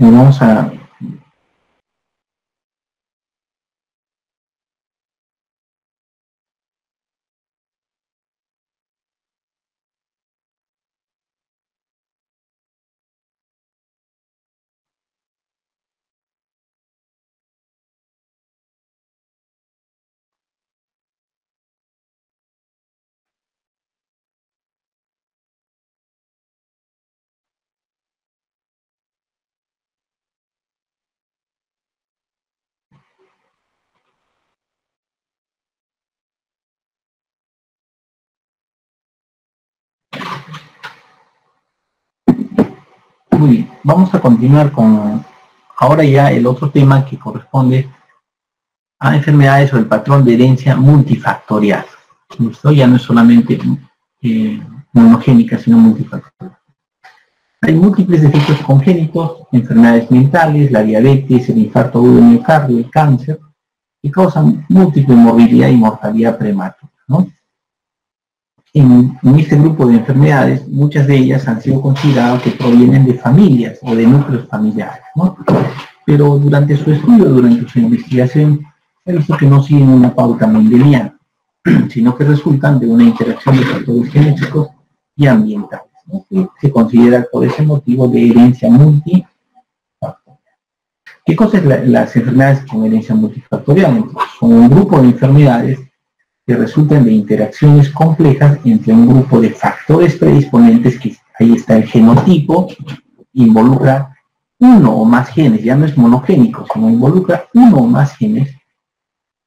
Speaker 3: Y vamos a... Muy bien, vamos a continuar con ahora ya el otro tema que corresponde a enfermedades o el patrón de herencia multifactorial. Esto ya no es solamente monogénica, sino multifactorial. Hay múltiples defectos congénitos, enfermedades mentales, la diabetes, el infarto agudo de miocardio, el cáncer, que causan múltiple morbilidad y mortalidad prematura, ¿no? en este grupo de enfermedades, muchas de ellas han sido consideradas que provienen de familias o de núcleos familiares, ¿no? Pero durante su estudio, durante su investigación, he visto que no siguen una pauta mendeliana, sino que resultan de una interacción de factores genéticos y ambientales, ¿no? Que se considera por ese motivo de herencia multifactorial. ¿Qué cosas las enfermedades con herencia multifactorial? Entonces, son un grupo de enfermedades que resultan de interacciones complejas entre un grupo de factores predisponentes, que ahí está el genotipo, involucra uno o más genes, ya no es monogénico, sino involucra uno o más genes,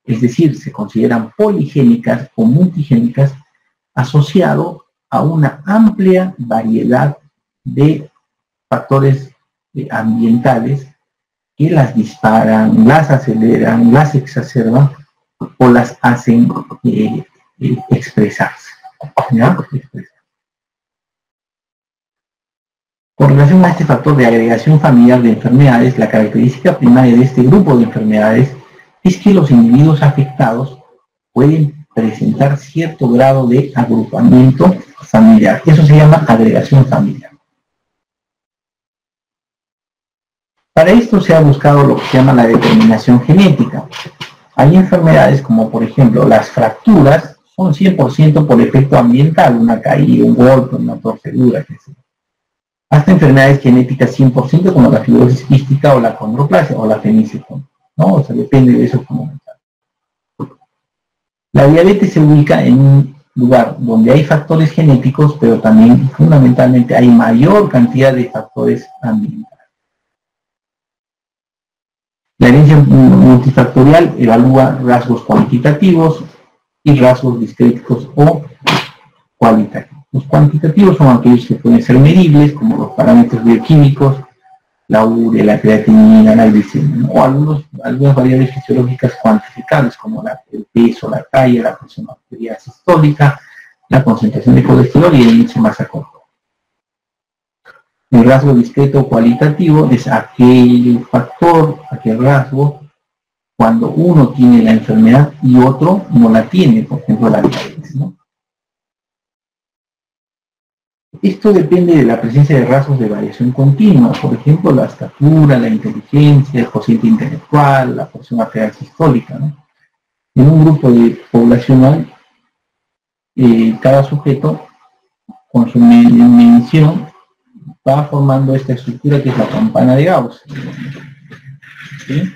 Speaker 3: es decir, se consideran poligénicas o multigénicas, asociado a una amplia variedad de factores ambientales que las disparan, las aceleran, las exacerban o las hacen expresarse, ¿ya? Con relación a este factor de agregación familiar de enfermedades, la característica primaria de este grupo de enfermedades es que los individuos afectados pueden presentar cierto grado de agrupamiento familiar. Eso se llama agregación familiar. Para esto se ha buscado lo que se llama la determinación genética. Hay enfermedades como, por ejemplo, las fracturas, son 100% por efecto ambiental, una caída, un golpe, una torcedura, etc. Hasta enfermedades genéticas 100% como la fibrosis quística o la condroplasia o la feniciforme, ¿no? O sea, depende de eso fundamental. La diabetes se ubica en un lugar donde hay factores genéticos, pero también fundamentalmente hay mayor cantidad de factores ambientales. La herencia multifactorial evalúa rasgos cuantitativos y rasgos discretos o cualitativos. Los cuantitativos son aquellos que pueden ser medibles, como los parámetros bioquímicos, la urea, la creatinina, la glicemia, o algunas variables fisiológicas cuantificables, como el peso, la talla, la presión arterial sistólica, la concentración de colesterol y el índice de masa corporal. El rasgo discreto o cualitativo es aquel factor, aquel rasgo, cuando uno tiene la enfermedad y otro no la tiene, por ejemplo la diabetes, ¿no? Esto depende de la presencia de rasgos de variación continua, por ejemplo la estatura, la inteligencia, el cociente intelectual, la presión arterial sistólica, ¿no? En un grupo poblacional, cada sujeto con su medición va formando esta estructura que es la campana de Gauss, ¿sí?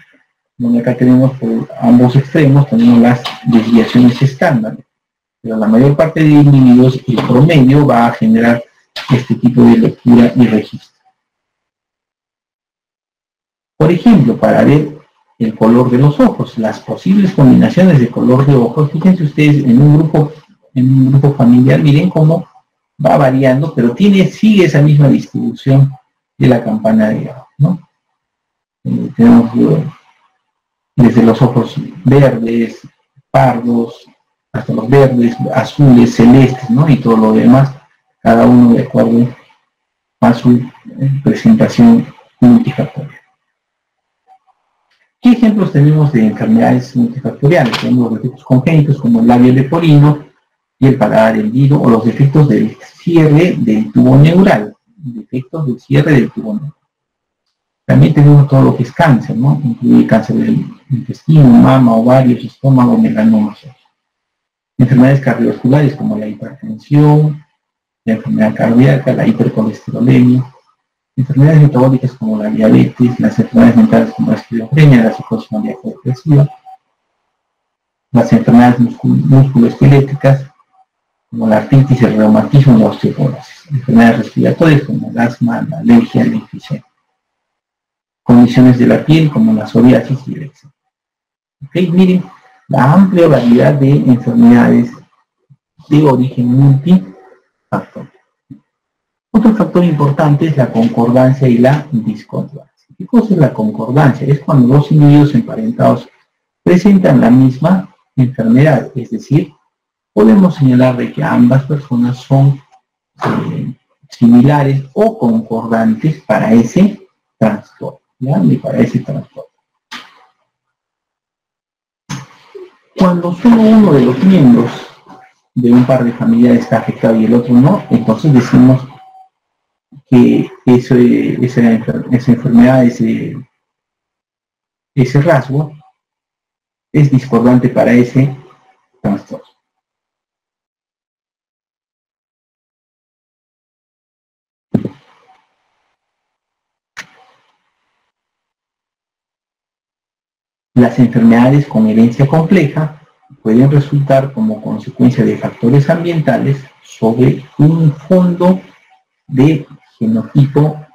Speaker 3: Donde acá tenemos por ambos extremos, tenemos las desviaciones estándar, pero la mayor parte de individuos, el promedio va a generar este tipo de lectura y registro. Por ejemplo, para ver el color de los ojos, las posibles combinaciones de color de ojos, fíjense ustedes en un grupo familiar, miren cómo va variando, pero sigue esa misma distribución de la campana de Gauss, ¿no? Tenemos desde los ojos verdes, pardos, hasta los verdes, azules, celestes, ¿no? Y todo lo demás, cada uno de acuerdo a su presentación multifactorial. ¿Qué ejemplos tenemos de enfermedades multifactoriales? Tenemos los defectos congénitos como el labio leporino y el paladar hendido, o los defectos del cierre del tubo neural. Defectos del cierre del tubo neural. También tenemos todo lo que es cáncer, ¿no? Incluye cáncer del intestino, mama, ovarios, estómago, melanomas. Enfermedades cardiovasculares como la hipertensión, la enfermedad cardíaca, la hipercolesterolemia, enfermedades metabólicas como la diabetes, las enfermedades mentales como la esquizofrenia, la psicosis maníaco-depresiva, las enfermedades musculoesqueléticas como la artritis, el reumatismo y la osteoporosis, enfermedades respiratorias como el asma, la alergia, la enfisema, condiciones de la piel como la psoriasis y el eczema. Okay, miren la amplia variedad de enfermedades de origen multifactorial. Otro factor importante es la concordancia y la discordancia. ¿Qué cosa es la concordancia? Es cuando dos individuos emparentados presentan la misma enfermedad, es decir, podemos señalar de que ambas personas son similares o concordantes para ese trastorno, ¿ya? Y para ese trastorno. Cuando solo uno de los miembros de un par de familiares está afectado y el otro no, entonces decimos que esa enfermedad, ese rasgo es discordante para ese trastorno. Las enfermedades con herencia compleja pueden resultar como consecuencia de factores ambientales sobre un fondo de genotipo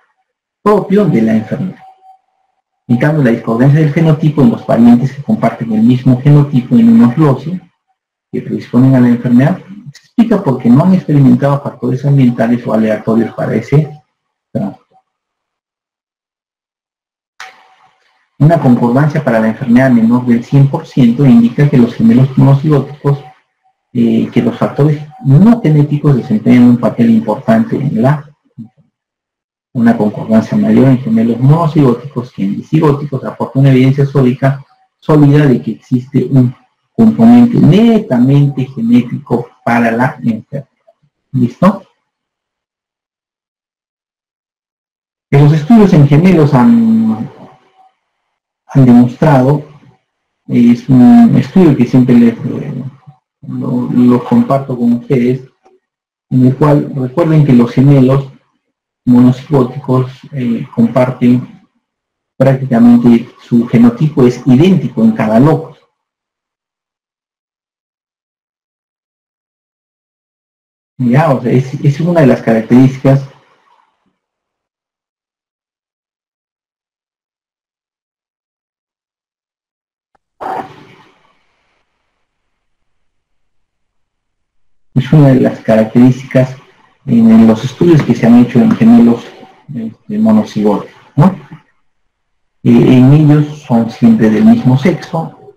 Speaker 3: propio de la enfermedad. En cambio, la discordancia del fenotipo en los parientes que comparten el mismo genotipo en unos loci que predisponen a la enfermedad se explica porque no han experimentado factores ambientales o aleatorios para ese trastorno. Una concordancia para la enfermedad menor del 100% indica que los gemelos monocigóticos, que los factores no genéticos desempeñan un papel importante en la enfermedad. Una concordancia mayor en gemelos monocigóticos que en disigóticos aporta una evidencia sólida de que existe un componente netamente genético para la enfermedad. ¿Listo? Los estudios en gemelos han demostrado, es un estudio que siempre lo comparto con ustedes, en el cual recuerden que los gemelos monocigóticos comparten prácticamente, su genotipo es idéntico en cada locus. Ya, o sea, es una de las características en los estudios que se han hecho en gemelos monocigóticos, ¿no? En ellos son siempre del mismo sexo,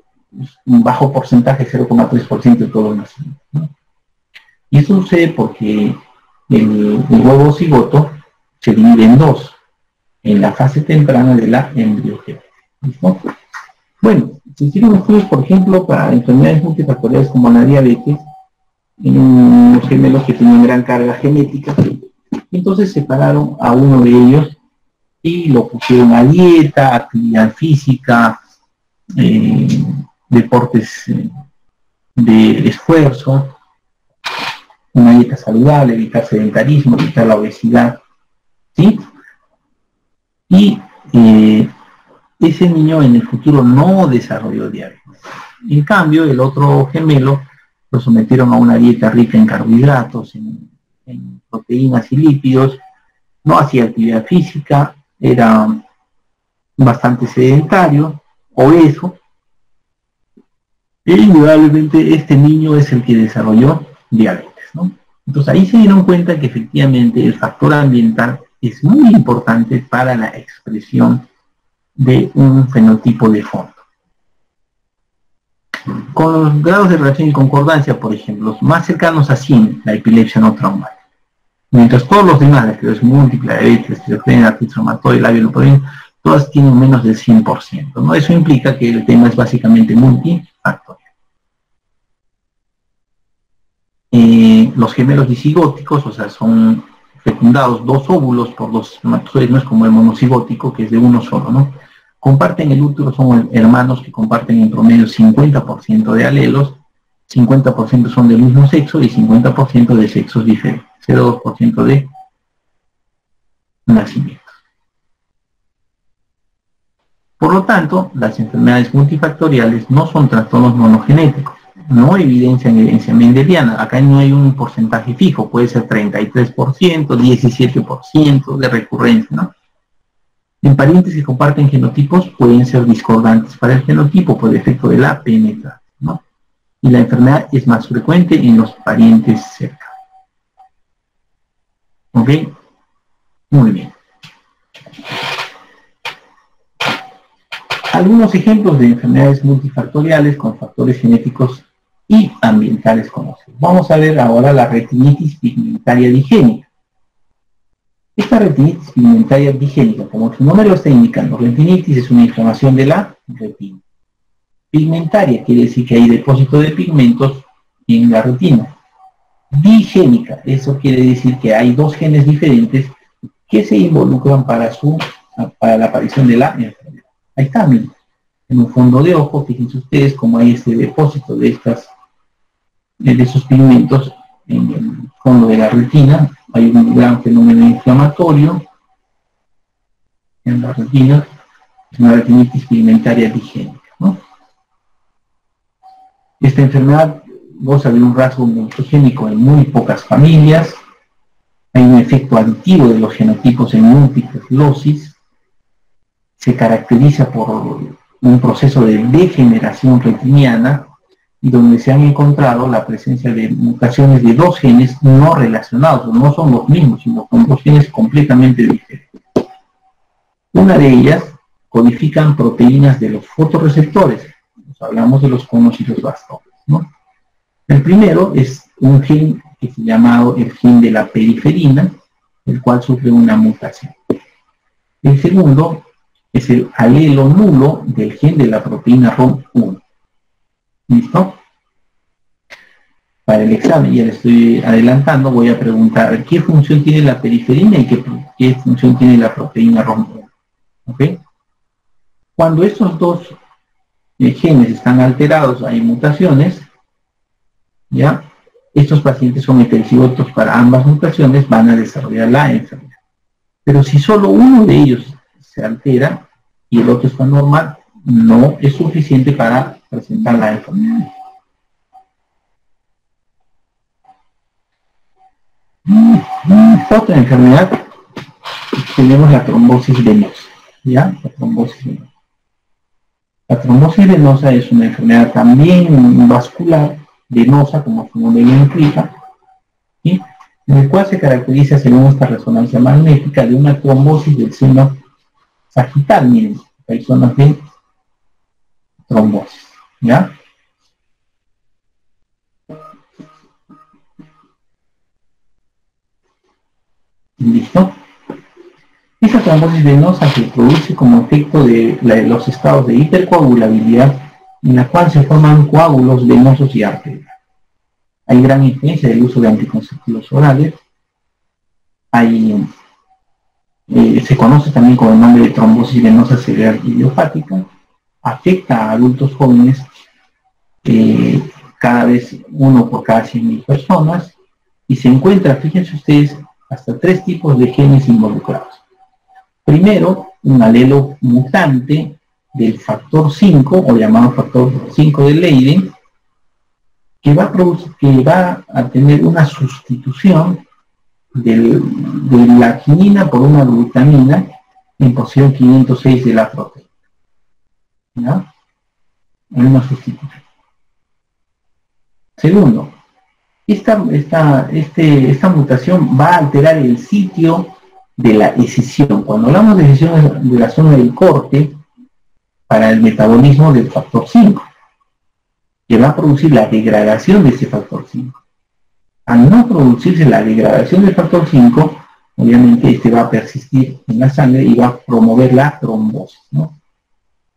Speaker 3: un bajo porcentaje, 0,3% de todos los nacimientos, ¿no? Y eso sucede porque el huevo cigoto se divide en dos, en la fase temprana de la embriogénesis. ¿Listo? Bueno, se hicieron estudios, por ejemplo, para enfermedades multifactoriales como la diabetes, en unos gemelos que tenían gran carga genética. Entonces separaron a uno de ellos y lo pusieron a dieta, actividad física, deportes de esfuerzo, una dieta saludable, evitar sedentarismo, evitar la obesidad, ¿sí? Y ese niño en el futuro no desarrolló diabetes. En cambio, el otro gemelo lo sometieron a una dieta rica en carbohidratos, en proteínas y lípidos, no hacía actividad física, era bastante sedentario, obeso, e indudablemente este niño es el que desarrolló diabetes, ¿no? Entonces ahí se dieron cuenta que efectivamente el factor ambiental es muy importante para la expresión de un fenotipo de fondo. Con los grados de relación y concordancia, por ejemplo, los más cercanos a 100, la epilepsia no traumática. Mientras todos los demás, la esclerosis múltiple, la diabetes, la esquizofrenia, la artritis reumatoide, la biolopodina, todas tienen menos del 100%, ¿no? Eso implica que el tema es básicamente multifactorial. Los gemelos disigóticos, o sea, son fecundados dos óvulos por dos espermatozoides, no es como el monocigótico, que es de uno solo, ¿no? Comparten el útero, son hermanos que comparten en promedio 50% de alelos, 50% son del mismo sexo y 50% de sexos diferentes, 0,2% de nacimientos. Por lo tanto, las enfermedades multifactoriales no son trastornos monogenéticos, no evidencian herencia mendeliana. Acá no hay un porcentaje fijo, puede ser 33%, 17% de recurrencia, ¿no? En parientes que comparten genotipos pueden ser discordantes para el genotipo por efecto de la penetración, ¿no? Y la enfermedad es más frecuente en los parientes cercanos. ¿Ok? Muy bien. Algunos ejemplos de enfermedades multifactoriales con factores genéticos y ambientales conocidos. Vamos a ver ahora la retinitis pigmentaria digénica. Esta retinitis pigmentaria digénica, como su nombre lo está indicando, retinitis es una inflamación de la retina. Pigmentaria quiere decir que hay depósito de pigmentos en la retina. digénica. Eso quiere decir que hay dos genes diferentes que se involucran para la aparición de la enfermedad. Ahí está, miren. En un fondo de ojo, fíjense ustedes cómo hay este depósito de esos pigmentos en el fondo de la retina. Hay un gran fenómeno inflamatorio en la retina, es una retinitis pigmentaria digénica, ¿no? Esta enfermedad goza de un rasgo multigénico en muy pocas familias. Hay un efecto aditivo de los genotipos en múltiples losis. Se caracteriza por un proceso de degeneración retiniana y donde se han encontrado la presencia de mutaciones de dos genes no relacionados, no son los mismos, sino con dos genes completamente diferentes. Una de ellas codifican proteínas de los fotorreceptores. Hablamos de los conos y los bastones, ¿no? El primero es un gen que se llama el gen de la periferina, el cual sufre una mutación. El segundo es el alelo nulo del gen de la proteína ROM1. ¿Listo? Para el examen, ya le estoy adelantando, voy a preguntar qué función tiene la periferina y qué función tiene la proteína ROM1. ¿Ok? Cuando estos dos genes están alterados, hay mutaciones, ¿ya? Estos pacientes son heterozigotos para ambas mutaciones, van a desarrollar la enfermedad. Pero si solo uno de ellos se altera y el otro está normal, no es suficiente para presentar la enfermedad. Otra enfermedad, tenemos la trombosis venosa, ¿ya? La trombosis venosa. La trombosis venosa es una enfermedad también vascular, venosa, como su nombre lo implica, ¿sí? En el cual se caracteriza, según esta resonancia magnética, de una trombosis del seno sagital. Miren, hay zonas de trombosis, ¿ya? ¿Listo? Esa trombosis venosa se produce como efecto de los estados de hipercoagulabilidad, en la cual se forman coágulos venosos y arteriales. Hay gran influencia del uso de anticonceptivos orales. Se conoce también con el nombre de trombosis venosa cerebral idiopática. Afecta a adultos jóvenes, cada vez uno por cada 100.000 personas, y se encuentra, fíjense ustedes, hasta 3 tipos de genes involucrados. Primero, un alelo mutante del factor 5, o llamado factor 5 de Leiden, que va a tener una sustitución de la quinina por una glutamina en posición 506 de la proteína. ¿Ya? Es una sustitución. Segundo, esta mutación va a alterar el sitio de la escisión. Cuando hablamos de escisión de la zona del corte, para el metabolismo del factor 5, que va a producir la degradación de ese factor 5. Al no producirse la degradación del factor 5, obviamente este va a persistir en la sangre y va a promover la trombosis, ¿no?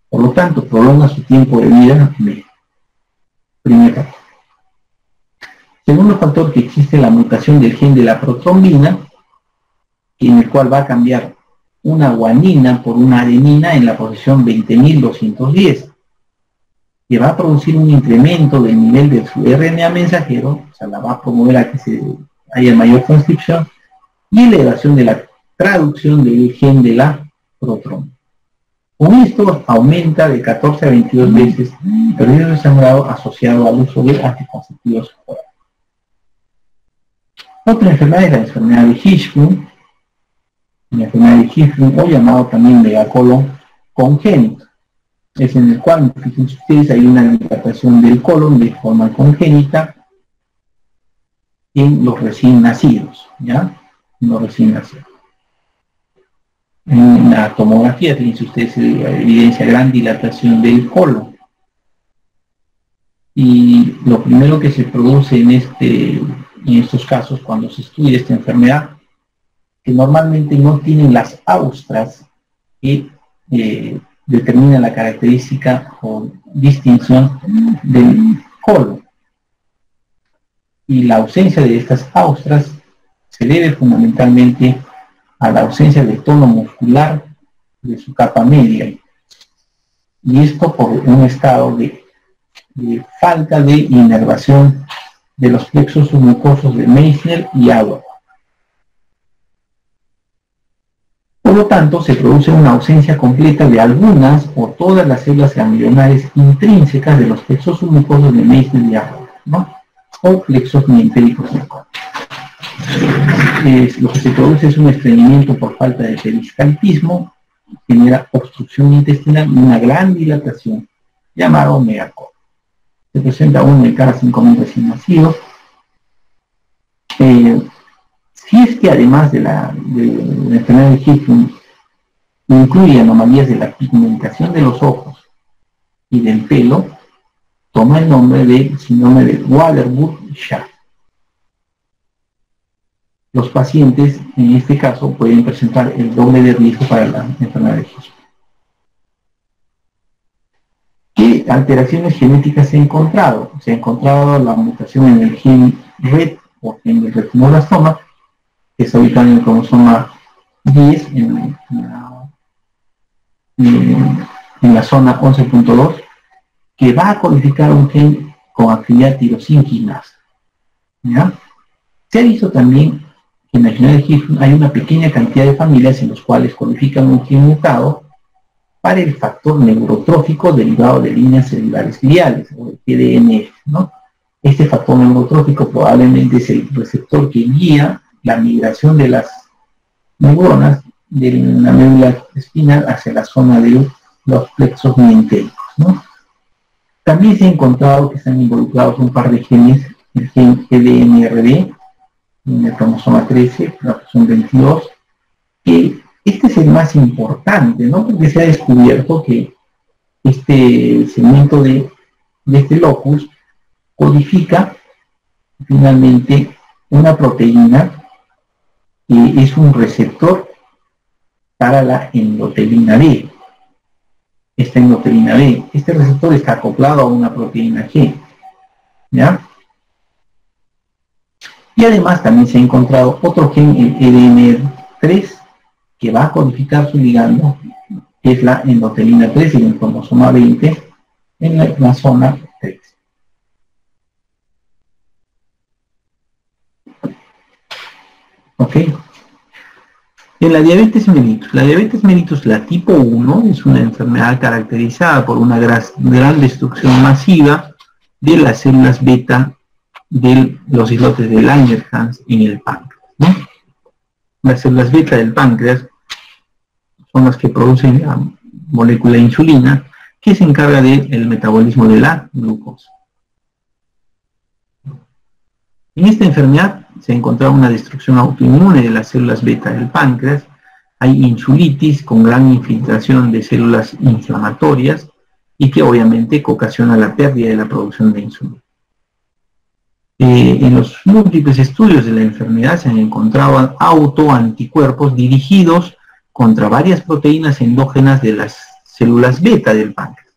Speaker 3: Por lo tanto, prolonga su tiempo de vida medio. Primer factor. Segundo factor, que existe la mutación del gen de la protrombina, en el cual va a cambiar una guanina por una adenina en la posición 20.210, que va a producir un incremento del nivel de su RNA mensajero, o sea, la va a promover a que haya mayor transcripción, y elevación de la traducción del gen de la protrombina. Con esto aumenta de 14 a 22 veces el riesgo de sangrado asociado al uso de anticonceptivos orales. Otra enfermedad es la enfermedad de Hirschsprung, la enfermedad de Hirschsprung, o llamado también megacolon congénito. Es en el cual, fíjense ustedes, hay una dilatación del colon de forma congénita en los recién nacidos, ¿ya? En los recién nacidos. En la tomografía, fíjense ustedes, se evidencia gran dilatación del colon. Y lo primero que se produce en estos casos, cuando se estudia esta enfermedad, que normalmente no tienen las austras que determinan la característica o distinción del colon. Y la ausencia de estas austras se debe fundamentalmente a la ausencia de tono muscular de su capa media. Y esto por un estado de falta de inervación de los plexos submucosos de Meissner y Auerbach. Por lo tanto, se produce una ausencia completa de algunas o todas las células ganglionares intrínsecas de los plexos submucosos de Meissner y Auerbach, ¿no? O plexos mientéricos. Lo que se produce es un estreñimiento por falta de peristaltismo, genera obstrucción intestinal y una gran dilatación, llamado megacorte. Se presenta uno de cada 5.000 recién nacidos. Si es que además de la enfermedad de Hirschsprung incluye anomalías de la pigmentación de los ojos y del pelo, toma el nombre de síndrome de Waterberg-Schaaf. Los pacientes, en este caso, pueden presentar el doble de riesgo para la enfermedad de Hirschsprung. ¿Qué alteraciones genéticas se ha encontrado? Se ha encontrado la mutación en el gen RET o gen del retinoblastoma, que está ubicado en el cromosoma 10 en la zona 11.2, que va a codificar un gen con actividad tirosínquinasa. ¿Ya? Se ha visto también que en la enfermedad de Hirschsprung hay una pequeña cantidad de familias en las cuales codifican un gen mutado para el factor neurotrófico derivado de líneas celulares gliales, o el PDNF, ¿no? Este factor neurotrófico probablemente es el receptor que guía la migración de las neuronas de la médula espinal hacia la zona de los plexos mientéricos, ¿no? También se ha encontrado que están involucrados un par de genes, el gen EDNRD, en el cromosoma 13, la función 22, que este es el más importante, ¿no? Porque se ha descubierto que este segmento de este locus codifica finalmente una proteína que es un receptor para la endotelina B. Esta endotelina B, este receptor está acoplado a una proteína G, ¿ya? Y además también se ha encontrado otro gen, el EDNR3, que va a codificar su ligando, que es la endotelina 3 en el cromosoma 20 en la zona 3. ¿Ok? En la diabetes mellitus, la tipo 1, es una enfermedad caracterizada por una gran destrucción masiva de las células beta de los islotes de Langerhans en el páncreas, ¿no? Las células beta del páncreas son las que producen la molécula insulina, que se encarga del metabolismo de la glucosa. En esta enfermedad se ha encontrado una destrucción autoinmune de las células beta del páncreas, hay insulitis con gran infiltración de células inflamatorias y que obviamente ocasiona la pérdida de la producción de insulina. En los múltiples estudios de la enfermedad se han encontrado autoanticuerpos dirigidos contra varias proteínas endógenas de las células beta del páncreas.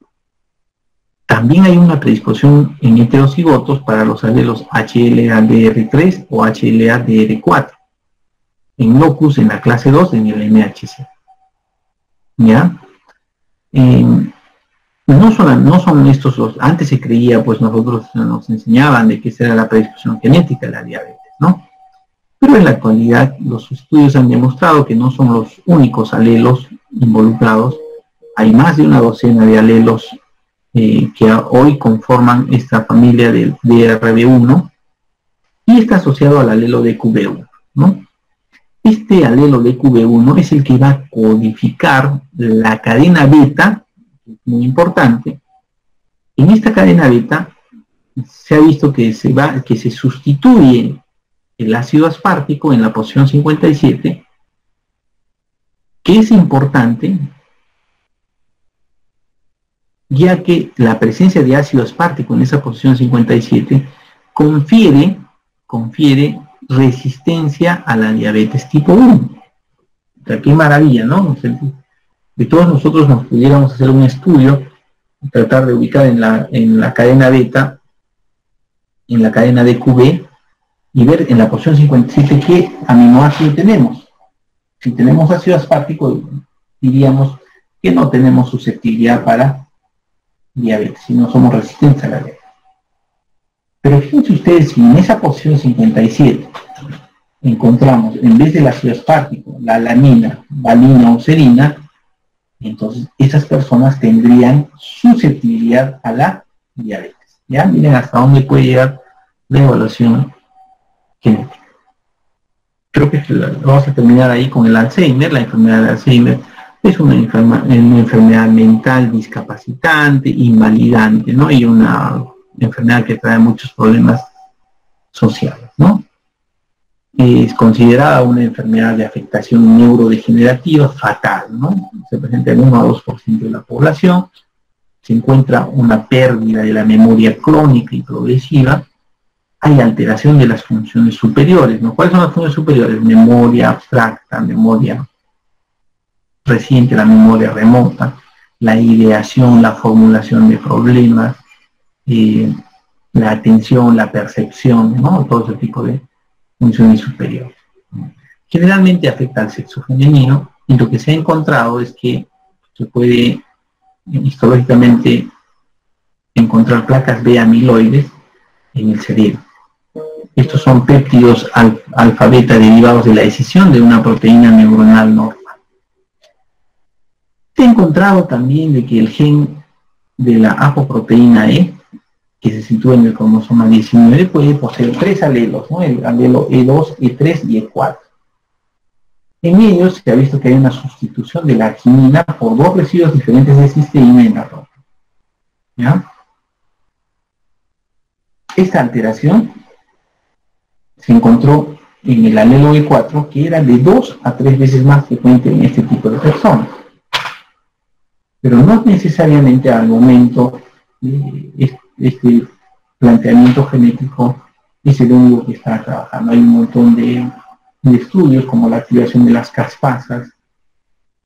Speaker 3: También hay una predisposición en heterocigotos para los alelos HLA-DR3 o HLA-DR4, en locus en la clase 2 en el MHC. ¿Ya? No son estos los, antes se creía, pues nosotros nos enseñaban de que esa era la predisposición genética de la diabetes, ¿no? Pero en la actualidad los estudios han demostrado que no son los únicos alelos involucrados, hay más de una docena de alelos que hoy conforman esta familia del DRB1 y está asociado al alelo de QB1, ¿no? Este alelo de QB1 es el que va a codificar la cadena beta, muy importante. En esta cadena beta se ha visto que se sustituye el ácido aspartico en la posición 57, que es importante ya que la presencia de ácido aspartico en esa posición 57 confiere resistencia a la diabetes tipo 1. O sea, qué maravilla, ¿no? De todos nosotros nos pudiéramos hacer un estudio, tratar de ubicar en la cadena beta, en la cadena de QB, y ver en la posición 57 qué aminoácido tenemos. Si tenemos ácido aspartico, diríamos que no tenemos susceptibilidad para diabetes, si no somos resistentes a la diabetes. Pero fíjense ustedes, si en esa posición 57 encontramos, en vez del ácido aspartico, la alanina, valina o serina, entonces esas personas tendrían susceptibilidad a la diabetes. Ya miren hasta dónde puede llegar la evaluación genética. Creo que vamos a terminar ahí con el Alzheimer. La enfermedad de Alzheimer es una enfermedad mental discapacitante, invalidante, ¿no? Y una enfermedad que trae muchos problemas sociales, ¿no? Es considerada una enfermedad de afectación neurodegenerativa fatal, ¿no? Se presenta en 1 a 2% de la población, se encuentra una pérdida de la memoria crónica y progresiva, hay alteración de las funciones superiores, ¿no? ¿Cuáles son las funciones superiores? Memoria abstracta, memoria reciente, la memoria remota, la ideación, la formulación de problemas, la atención, la percepción, ¿no? Todo ese tipo de funciones superiores. Generalmente afecta al sexo femenino y lo que se ha encontrado es que se puede histológicamente encontrar placas B amiloides en el cerebro. Estos son péptidos alfa beta derivados de la escisión de una proteína neuronal normal. Se ha encontrado también de que el gen de la apoproteína E, que se sitúa en el cromosoma 19, puede poseer 3 alelos, ¿no? El alelo E2, E3 y E4. En ellos se ha visto que hay una sustitución de la arginina por 2 residuos diferentes de cisteína en la ropa. ¿Ya? Esta alteración se encontró en el alelo E4, que era de 2 a 3 veces más frecuente en este tipo de personas. Pero no necesariamente al momento de este planteamiento genético es el único que está trabajando. Hay un montón de estudios como la activación de las caspasas,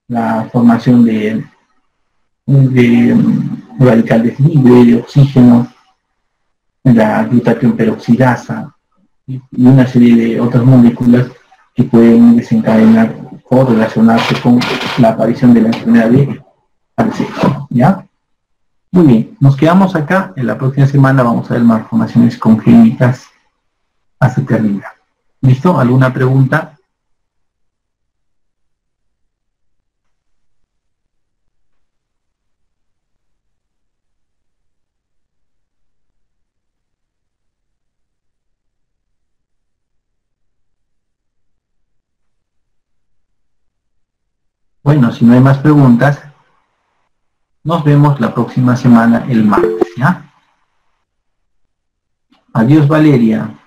Speaker 3: la formación de radicales libres, de oxígeno, la glutatión peroxidasa y una serie de otras moléculas que pueden desencadenar o relacionarse con la aparición de la enfermedad de Alzheimer. ¿Ya? Muy bien, nos quedamos acá. En la próxima semana vamos a ver malformaciones congénitas hasta terminar. ¿Listo? ¿Alguna pregunta? Bueno, si no hay más preguntas, nos vemos la próxima semana, el martes, ¿ya? Adiós, Valeria.